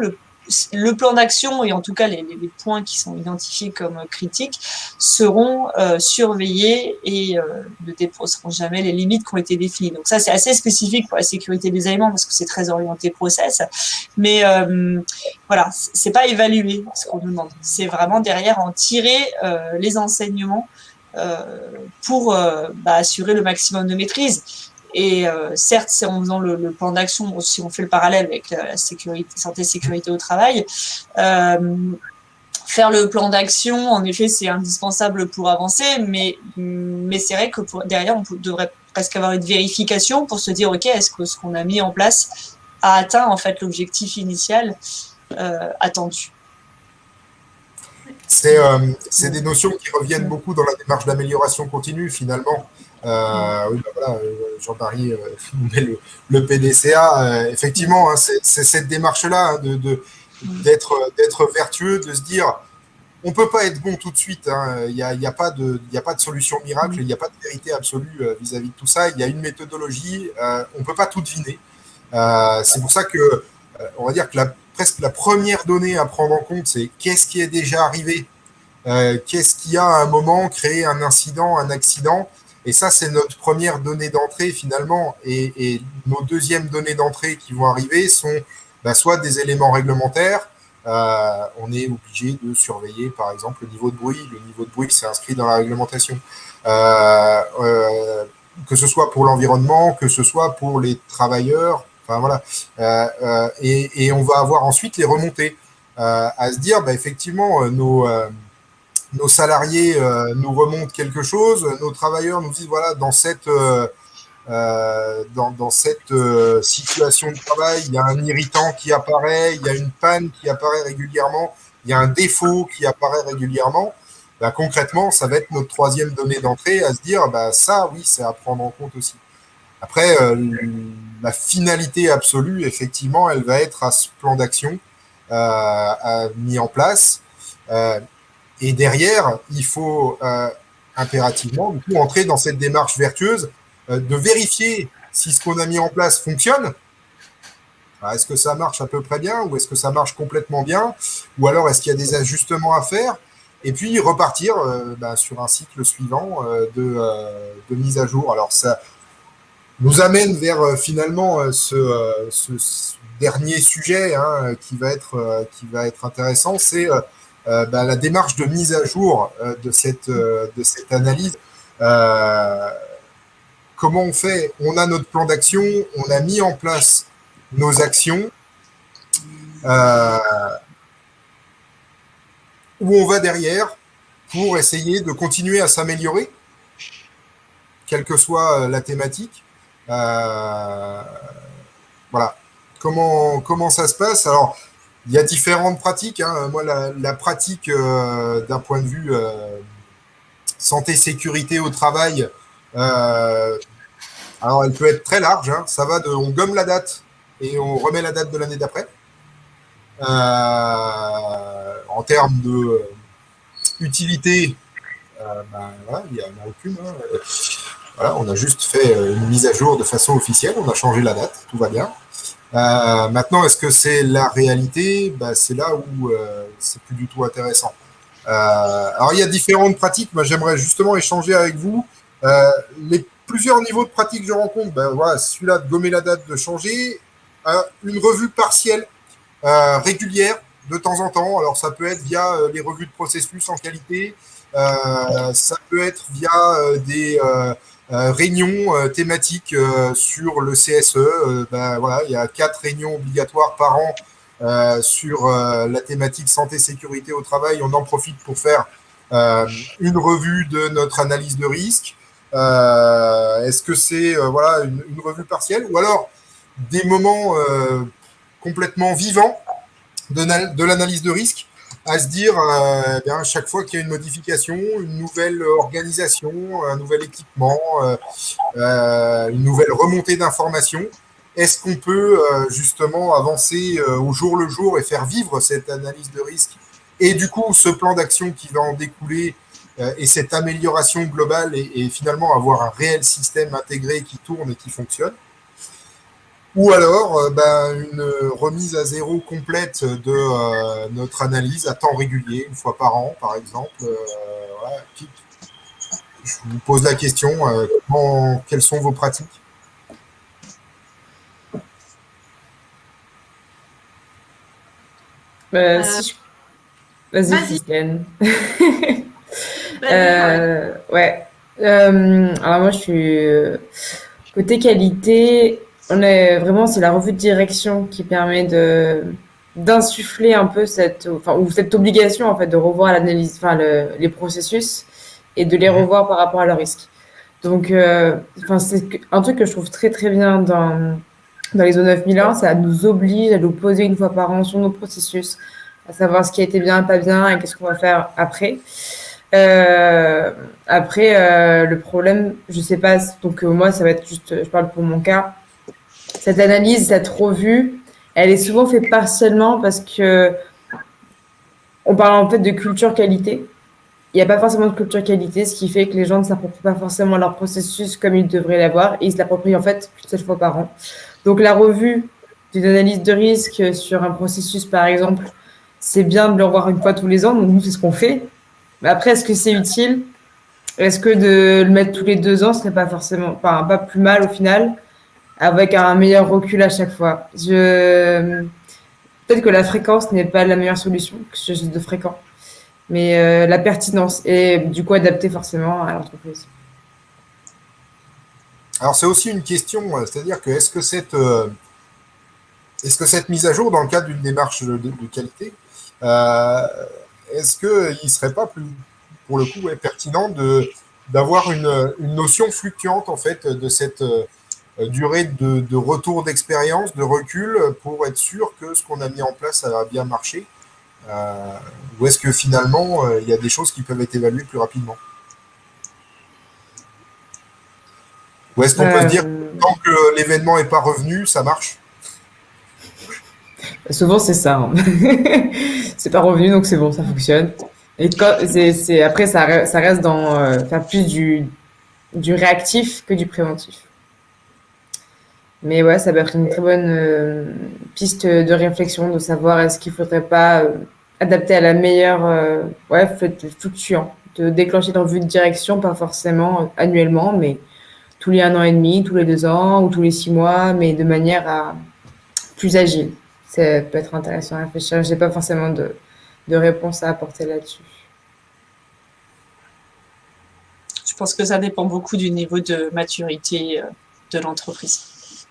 Speaker 3: le plan d'action et en tout cas les points qui sont identifiés comme critiques seront surveillés et ne dépasseront jamais les limites qui ont été définies. Donc ça, c'est assez spécifique pour la sécurité des aliments parce que c'est très orienté process. Mais voilà, c'est pas évaluer ce qu'on nous demande. C'est vraiment derrière en tirer les enseignements pour assurer le maximum de maîtrise. Et certes, c'est en faisant le plan d'action, si on fait le parallèle avec la santé sécurité au travail, faire le plan d'action, en effet, c'est indispensable pour avancer, mais c'est vrai que derrière, on devrait presque avoir une vérification pour se dire, OK, est-ce que ce qu'on a mis en place a atteint en fait l'objectif initial attendu?
Speaker 1: C'est des notions qui reviennent beaucoup dans la démarche d'amélioration continue, finalement. Jean-Marie nous met le PDCA. Effectivement, c'est cette démarche-là d'être vertueux, de se dire on ne peut pas être bon tout de suite. Il n'y a pas de solution miracle, il n'y a pas de vérité absolue vis-à-vis de tout ça. Il y a une méthodologie, on ne peut pas tout deviner. C'est pour ça que, on va dire que presque la première donnée à prendre en compte, c'est qu'est-ce qui est déjà arrivé, qu'est-ce qui a à un moment créé un incident, un accident. Et ça, c'est notre première donnée d'entrée finalement. Et nos deuxièmes données d'entrée qui vont arriver sont soit des éléments réglementaires. On est obligé de surveiller, par exemple, le niveau de bruit. Le niveau de bruit, c'est inscrit dans la réglementation. Que ce soit pour l'environnement, que ce soit pour les travailleurs. Enfin, voilà. Et on va avoir ensuite les remontées. À se dire, effectivement, nos salariés nous remontent quelque chose, nos travailleurs nous disent, voilà, dans cette situation de travail, il y a un irritant qui apparaît, il y a une panne qui apparaît régulièrement, il y a un défaut qui apparaît régulièrement. Concrètement, ça va être notre troisième donnée d'entrée à se dire, ça, oui, c'est à prendre en compte aussi. Après, la finalité absolue, effectivement, elle va être à ce plan d'action mis en place. Et derrière, il faut impérativement du coup, entrer dans cette démarche vertueuse de vérifier si ce qu'on a mis en place fonctionne. Est-ce que ça marche à peu près bien ou est-ce que ça marche complètement bien? Ou alors est-ce qu'il y a des ajustements à faire? Et puis repartir sur un cycle suivant de mise à jour. Alors ça nous amène vers finalement ce dernier sujet qui va être intéressant, c'est la démarche de mise à jour de cette analyse. Comment on fait? On a notre plan d'action, on a mis en place nos actions, où on va derrière pour essayer de continuer à s'améliorer, quelle que soit la thématique. Voilà. Comment ça se passe? Alors, il y a différentes pratiques. Moi, la pratique d'un point de vue santé, sécurité au travail, alors elle peut être très large. Ça va de on gomme la date et on remet la date de l'année d'après. En termes de utilité, il n'y en a aucune. Voilà, on a juste fait une mise à jour de façon officielle, on a changé la date, tout va bien. Maintenant, est-ce que c'est la réalité? C'est là où c'est plus du tout intéressant. Alors, il y a différentes pratiques. Moi, j'aimerais justement échanger avec vous les plusieurs niveaux de pratiques que je rencontre. Voilà, celui-là de gommer la date, de changer. Une revue partielle régulière de temps en temps. Alors, ça peut être via les revues de processus en qualité. Ça peut être via des réunions thématiques sur le CSE. Voilà, il y a 4 réunions obligatoires par an sur la thématique santé sécurité au travail. On en profite pour faire une revue de notre analyse de risque. Est-ce que c'est voilà une revue partielle ou alors des moments complètement vivants de l'analyse de risque, à se dire chaque fois qu'il y a une modification, une nouvelle organisation, un nouvel équipement, une nouvelle remontée d'informations, est-ce qu'on peut justement avancer au jour le jour et faire vivre cette analyse de risque et du coup ce plan d'action qui va en découler et cette amélioration globale et finalement avoir un réel système intégré qui tourne et qui fonctionne? Ou alors une remise à zéro complète de notre analyse à temps régulier, une fois par an, par exemple. Voilà. Je vous pose la question, quelles sont vos pratiques?
Speaker 2: Vas-y, Christine. Ouais. Alors moi, je suis côté qualité. C'est la revue de direction qui permet d'insuffler un peu cette obligation en fait de revoir l'analyse, les processus et de les revoir par rapport à leur risque. Donc, c'est un truc que je trouve très très bien dans les ISO 9001, ça nous oblige à nous poser une fois par an sur nos processus, à savoir ce qui a été bien, pas bien et qu'est-ce qu'on va faire après. Le problème, je sais pas, donc moi ça va être juste, je parle pour mon cas. Cette analyse, cette revue, elle est souvent faite partiellement parce que on parle en fait de culture qualité. Il n'y a pas forcément de culture qualité, ce qui fait que les gens ne s'approprient pas forcément leur processus comme ils devraient l'avoir et ils se l'approprient en fait plus de 7 fois par an. Donc la revue d'une analyse de risque sur un processus par exemple, c'est bien de le revoir une fois tous les ans, donc nous c'est ce qu'on fait. Mais après, est-ce que c'est utile? Est-ce que de le mettre tous les 2 ans serait pas forcément, pas plus mal au final? Avec un meilleur recul à chaque fois. Peut-être que la fréquence n'est pas la meilleure solution, que c'est juste de fréquent, mais la pertinence est du coup adaptée forcément à l'entreprise.
Speaker 1: Alors c'est aussi une question, c'est-à-dire que est-ce que cette mise à jour dans le cadre d'une démarche de qualité, est-ce qu'il ne serait pas plus, pour le coup, pertinent d'avoir une notion fluctuante en fait de cette durée de retour d'expérience, de recul, pour être sûr que ce qu'on a mis en place, ça va bien marcher? Ou est-ce que finalement, il y a des choses qui peuvent être évaluées plus rapidement? Ou est-ce qu'on peut se dire
Speaker 2: Euh,
Speaker 1: tant que l'événement n'est pas revenu, ça marche?
Speaker 2: Souvent, c'est ça, hein. C'est pas revenu, donc c'est bon, ça fonctionne. Et après, ça reste dans faire plus du réactif que du préventif. Mais ouais, ça peut être une très bonne piste de réflexion de savoir est-ce qu'il faudrait pas adapter à la meilleure, ouais, fluctuant, de déclencher dans vue de direction, pas forcément annuellement, mais tous les 1 an et demi, tous les 2 ans ou tous les 6 mois, mais de manière à plus agile. Ça peut être intéressant à réfléchir. J'ai pas forcément de réponse à apporter là-dessus.
Speaker 3: Je pense que ça dépend beaucoup du niveau de maturité de l'entreprise.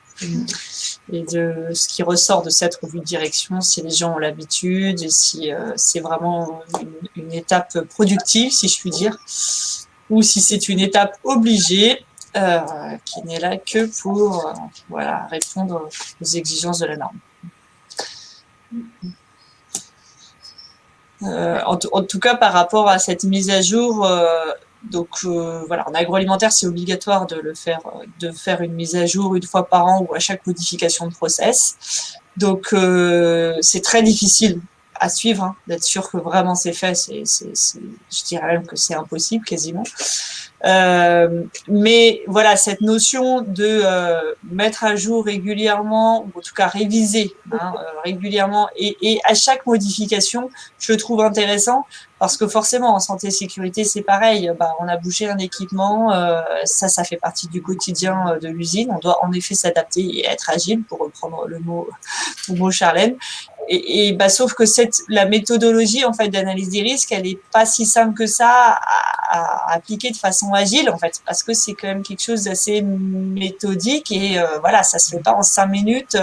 Speaker 3: Et de ce qui ressort de cette revue de direction, si les gens ont l'habitude et si c'est vraiment une étape productive, si je puis dire, ou si c'est une étape obligée qui n'est là que pour voilà, répondre aux exigences de la norme. En tout cas, par rapport à cette mise à jour, voilà, en agroalimentaire, c'est obligatoire de faire une mise à jour une fois par an ou à chaque modification de process. Donc, c'est très difficile à suivre, hein, d'être sûr que vraiment c'est fait. Je dirais même que c'est impossible quasiment. Mais voilà, cette notion de mettre à jour régulièrement, ou en tout cas réviser régulièrement, et à chaque modification, je le trouve intéressant parce que forcément en santé et sécurité c'est pareil. On a bougé un équipement, ça fait partie du quotidien de l'usine. On doit en effet s'adapter et être agile, pour reprendre le mot Charlène. Et sauf que la méthodologie en fait d'analyse des risques, elle est pas si simple que ça à appliquer de façon agile en fait, parce que c'est quand même quelque chose d'assez méthodique et voilà, ça se fait pas en 5 minutes.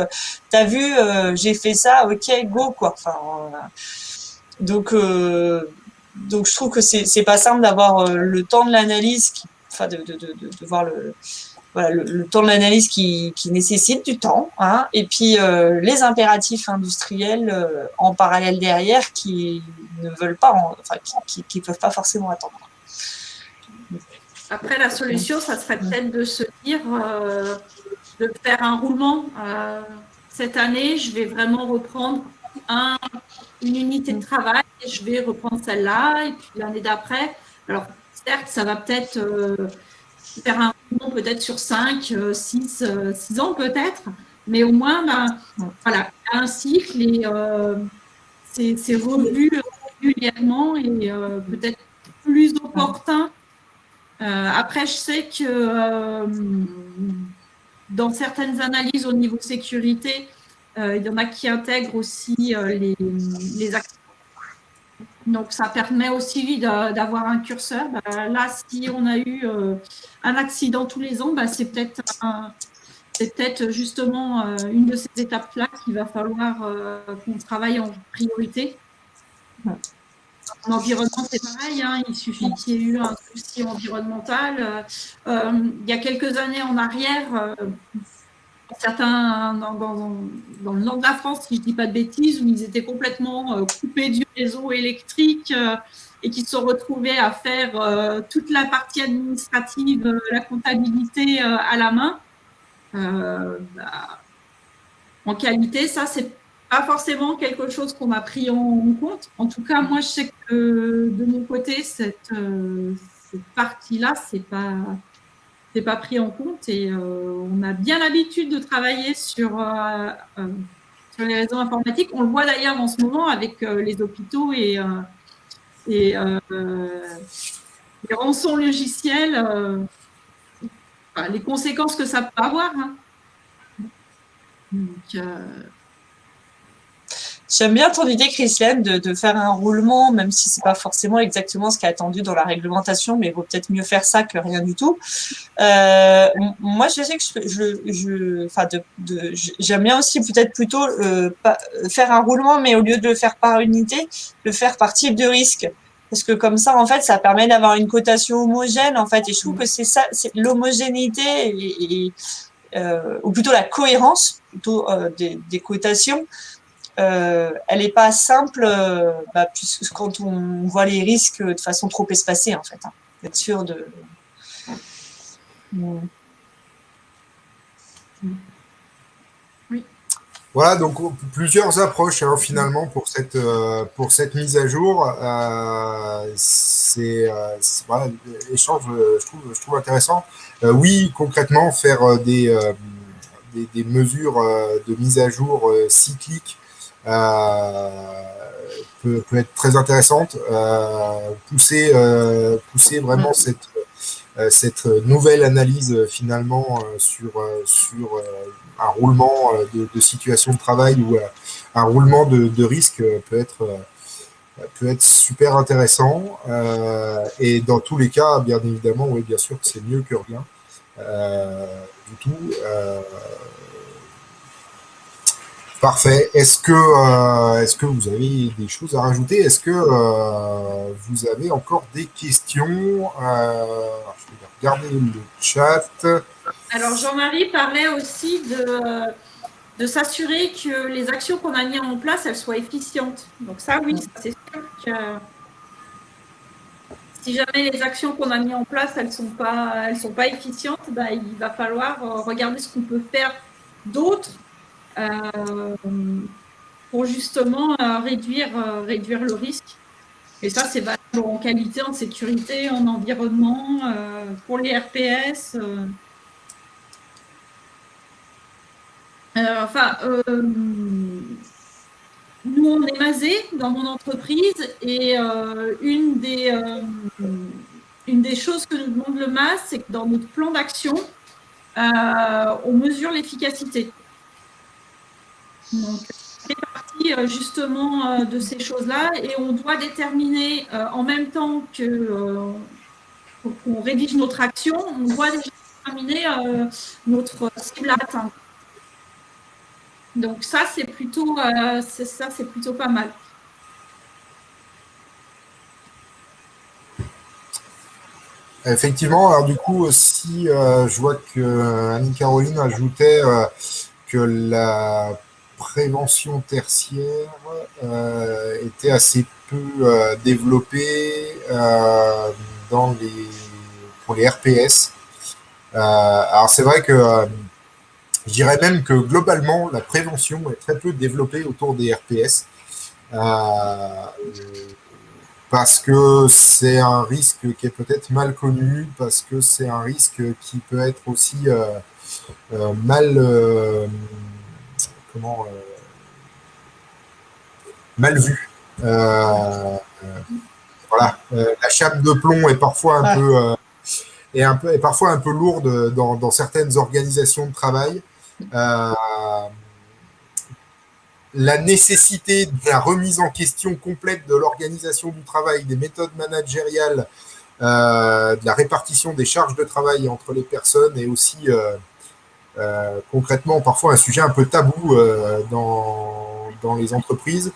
Speaker 3: T'as vu, j'ai fait ça, ok, go quoi. Enfin, donc je trouve que c'est pas simple d'avoir le temps de l'analyse, de voir le temps de l'analyse qui nécessite du temps, hein, et puis les impératifs industriels en parallèle derrière qui ne veulent pas, qui peuvent pas forcément attendre.
Speaker 4: Après, la solution, ça serait peut-être de se dire, de faire un roulement. Cette année, je vais vraiment reprendre une unité de travail et je vais reprendre celle-là. Et puis l'année d'après, alors certes, ça va peut-être faire un roulement peut-être sur 5, 6 ans peut-être, mais au moins, voilà, il y a un cycle et c'est revu régulièrement et peut-être plus opportun. Après, je sais que dans certaines analyses au niveau sécurité, il y en a qui intègrent aussi les accidents. Donc, ça permet aussi d'avoir un curseur. Là, si on a eu un accident tous les ans, c'est peut-être justement une de ces étapes-là qu'il va falloir qu'on travaille en priorité. En environnement, c'est pareil, hein, il suffit qu'il y ait eu un souci environnemental. Il y a quelques années en arrière, certains dans le nord de la France, si je ne dis pas de bêtises, où ils étaient complètement coupés du réseau électrique et qui se sont retrouvés à faire toute la partie administrative, la comptabilité à la main. En qualité, ça, c'est pas forcément quelque chose qu'on a pris en compte. En tout cas, moi, je sais que de mon côté, cette partie-là, c'est pas pris en compte et on a bien l'habitude de travailler sur les réseaux informatiques. On le voit d'ailleurs en ce moment avec les hôpitaux et les rançons logiciels, les conséquences que ça peut avoir. Hein. Donc,
Speaker 3: j'aime bien ton idée, Christiane, de faire un roulement, même si c'est pas forcément exactement ce qui est attendu dans la réglementation, mais il vaut peut-être mieux faire ça que rien du tout. Moi, je sais que j'aime bien aussi peut-être plutôt faire un roulement, mais au lieu de le faire par unité, le faire par type de risque. Parce que comme ça, en fait, ça permet d'avoir une cotation homogène, en fait. Et je trouve que c'est ça, c'est l'homogénéité ou plutôt la cohérence plutôt des cotations. Elle n'est pas simple puisque quand on voit les risques de façon trop espacée, en fait. Hein. Être sûr de...
Speaker 4: Oui.
Speaker 1: Voilà, donc plusieurs approches finalement pour cette mise à jour. Voilà, l'échange, je trouve intéressant. Oui, concrètement, faire des mesures de mise à jour cycliques peut être très intéressante. Pousser vraiment cette nouvelle analyse finalement sur un roulement de situation de travail ou un roulement de risque peut être super intéressant. Et dans tous les cas, bien évidemment, oui, bien sûr que c'est mieux que rien du tout. Parfait. Est-ce que vous avez des choses à rajouter? Est-ce que vous avez encore des questions? Je vais regarder le chat.
Speaker 4: Alors, Jean-Marie parlait aussi de s'assurer que les actions qu'on a mises en place, elles soient efficientes. Donc ça, oui, ça, c'est sûr que si jamais les actions qu'on a mises en place, elles sont pas efficientes, bah, il va falloir regarder ce qu'on peut faire d'autre pour justement réduire le risque. Et ça, c'est valable en qualité, en sécurité, en environnement, pour les RPS. Nous, on est Mazé dans mon entreprise et une des choses que nous demande le MAS, c'est que dans notre plan d'action, on mesure l'efficacité. Donc, c'est partie justement de ces choses-là et on doit déterminer en même temps qu'on rédige notre action, on doit déjà déterminer notre cible à atteindre. Donc ça, c'est plutôt pas mal.
Speaker 1: Effectivement, alors du coup aussi, je vois que Annie-Caroline ajoutait que la prévention tertiaire était assez peu développée pour les RPS. Alors c'est vrai que je dirais même que globalement, la prévention est très peu développée autour des RPS. Parce que c'est un risque qui est peut-être mal connu, parce que c'est un risque qui peut être aussi mal vu. Voilà, la chape de plomb est parfois est parfois un peu lourde dans certaines organisations de travail. La nécessité de la remise en question complète de l'organisation du travail, des méthodes managériales, de la répartition des charges de travail entre les personnes est aussi concrètement parfois un sujet un peu tabou dans les entreprises.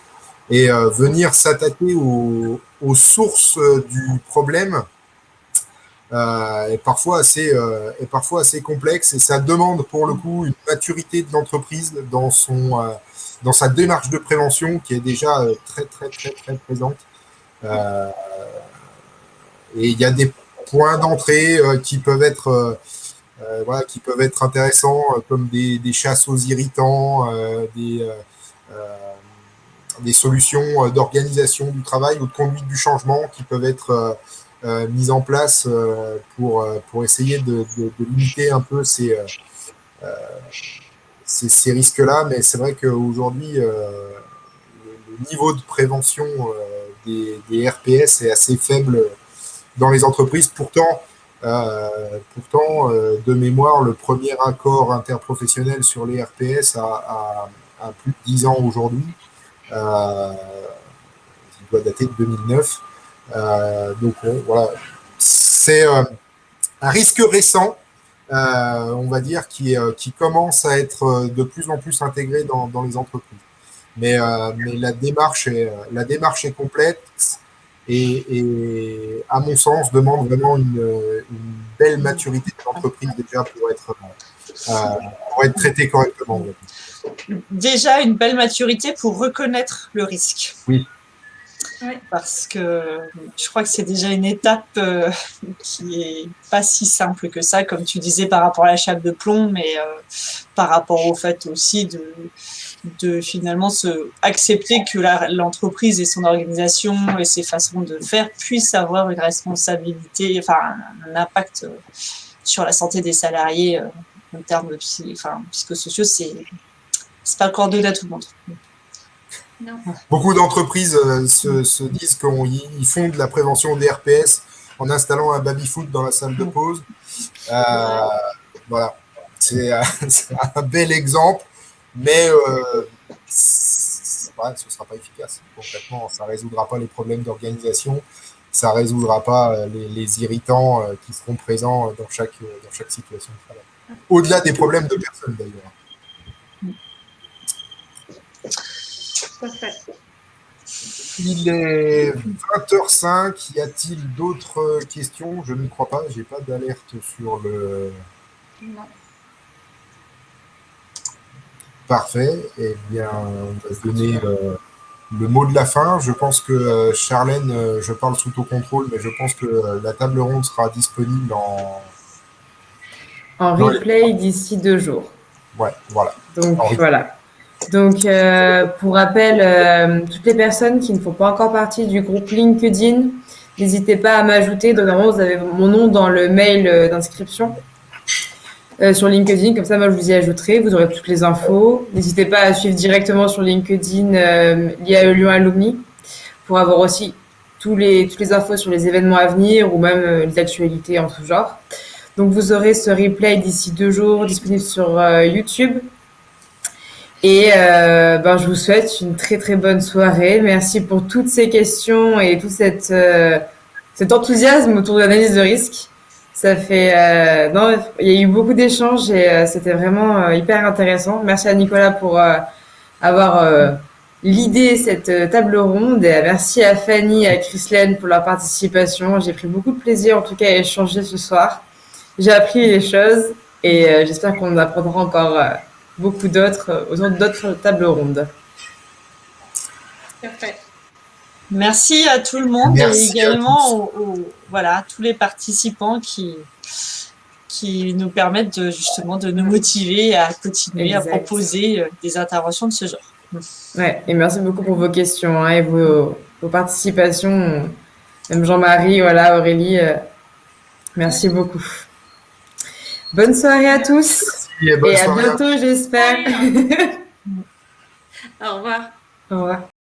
Speaker 1: Et venir s'attaquer aux sources du problème est parfois assez complexe et ça demande pour le coup une maturité de l'entreprise dans sa démarche de prévention qui est déjà très très très très présente. Et il y a des points d'entrée qui peuvent être intéressants comme des chasses aux irritants, des solutions d'organisation du travail ou de conduite du changement qui peuvent être mises en place pour essayer de limiter un peu ces risques-là. Mais c'est vrai qu'aujourd'hui, le niveau de prévention des RPS est assez faible dans les entreprises. Pourtant, de mémoire, le premier accord interprofessionnel sur les RPS a plus de 10 ans aujourd'hui. Il doit dater de 2009. Donc voilà, c'est un risque récent, on va dire, qui commence à être de plus en plus intégré dans les entreprises. Mais la démarche est complexe et à mon sens, demande vraiment une belle maturité de l'entreprise déjà pour être traité correctement.
Speaker 3: Déjà, une belle maturité pour reconnaître le risque.
Speaker 1: Oui.
Speaker 4: Ouais.
Speaker 3: parce que je crois que c'est déjà une étape qui est pas si simple que ça, comme tu disais par rapport à la chape de plomb, mais par rapport au fait aussi de finalement accepter que l'entreprise et son organisation et ses façons de faire puissent avoir une responsabilité, enfin un impact sur la santé des salariés en termes psychosociaux, c'est pas coordonné à tout le monde.
Speaker 4: Non.
Speaker 1: Beaucoup d'entreprises se disent qu'ils font de la prévention des RPS en installant un baby-foot dans la salle de pause. Voilà, c'est un bel exemple, mais ce ne sera pas efficace. Concrètement, ça ne résoudra pas les problèmes d'organisation, ça ne résoudra pas les irritants qui seront présents dans chaque situation de travail. Au-delà des problèmes de personnes, d'ailleurs.
Speaker 4: Parfait.
Speaker 1: Il est 20h05. Y a-t-il d'autres questions? Je ne crois pas. J'ai pas d'alerte sur le.
Speaker 4: Non.
Speaker 1: Parfait. Eh bien, on va se donner le mot de la fin. Je pense que Charlène, je parle sous ton contrôle, mais je pense que la table ronde sera disponible
Speaker 2: En replay d'ici 2 jours.
Speaker 1: Ouais, voilà.
Speaker 2: Donc voilà. Donc pour rappel, toutes les personnes qui ne font pas encore partie du groupe LinkedIn, n'hésitez pas à m'ajouter. Donc normalement, vous avez mon nom dans le mail d'inscription sur LinkedIn. Comme ça, moi, je vous y ajouterai. Vous aurez toutes les infos. N'hésitez pas à suivre directement sur LinkedIn l'IAE Lyon Alumni pour avoir aussi toutes les infos sur les événements à venir ou même les actualités en tout genre. Donc vous aurez ce replay d'ici 2 jours disponible sur YouTube. Et je vous souhaite une très très bonne soirée. Merci pour toutes ces questions et tout cet enthousiasme autour de l'analyse de risque. Ça fait il y a eu beaucoup d'échanges et c'était vraiment hyper intéressant. Merci à Nicolas pour avoir l'idée cette table ronde et merci à Fanny et à Chrislène pour leur participation. J'ai pris beaucoup de plaisir en tout cas à échanger ce soir. J'ai appris les choses et j'espère qu'on en apprendra encore beaucoup d'autres autour d'autres tables rondes.
Speaker 4: Parfait.
Speaker 3: Merci à tout le monde
Speaker 1: Merci
Speaker 3: et également à tous les participants qui nous permettent justement de nous motiver à continuer à proposer des interventions de ce genre.
Speaker 2: Ouais, et merci beaucoup pour vos questions et vos participations. Même Jean-Marie, Aurélie, merci beaucoup. Bonne soirée à tous et à bientôt, j'espère.
Speaker 4: Au revoir.
Speaker 2: Au revoir.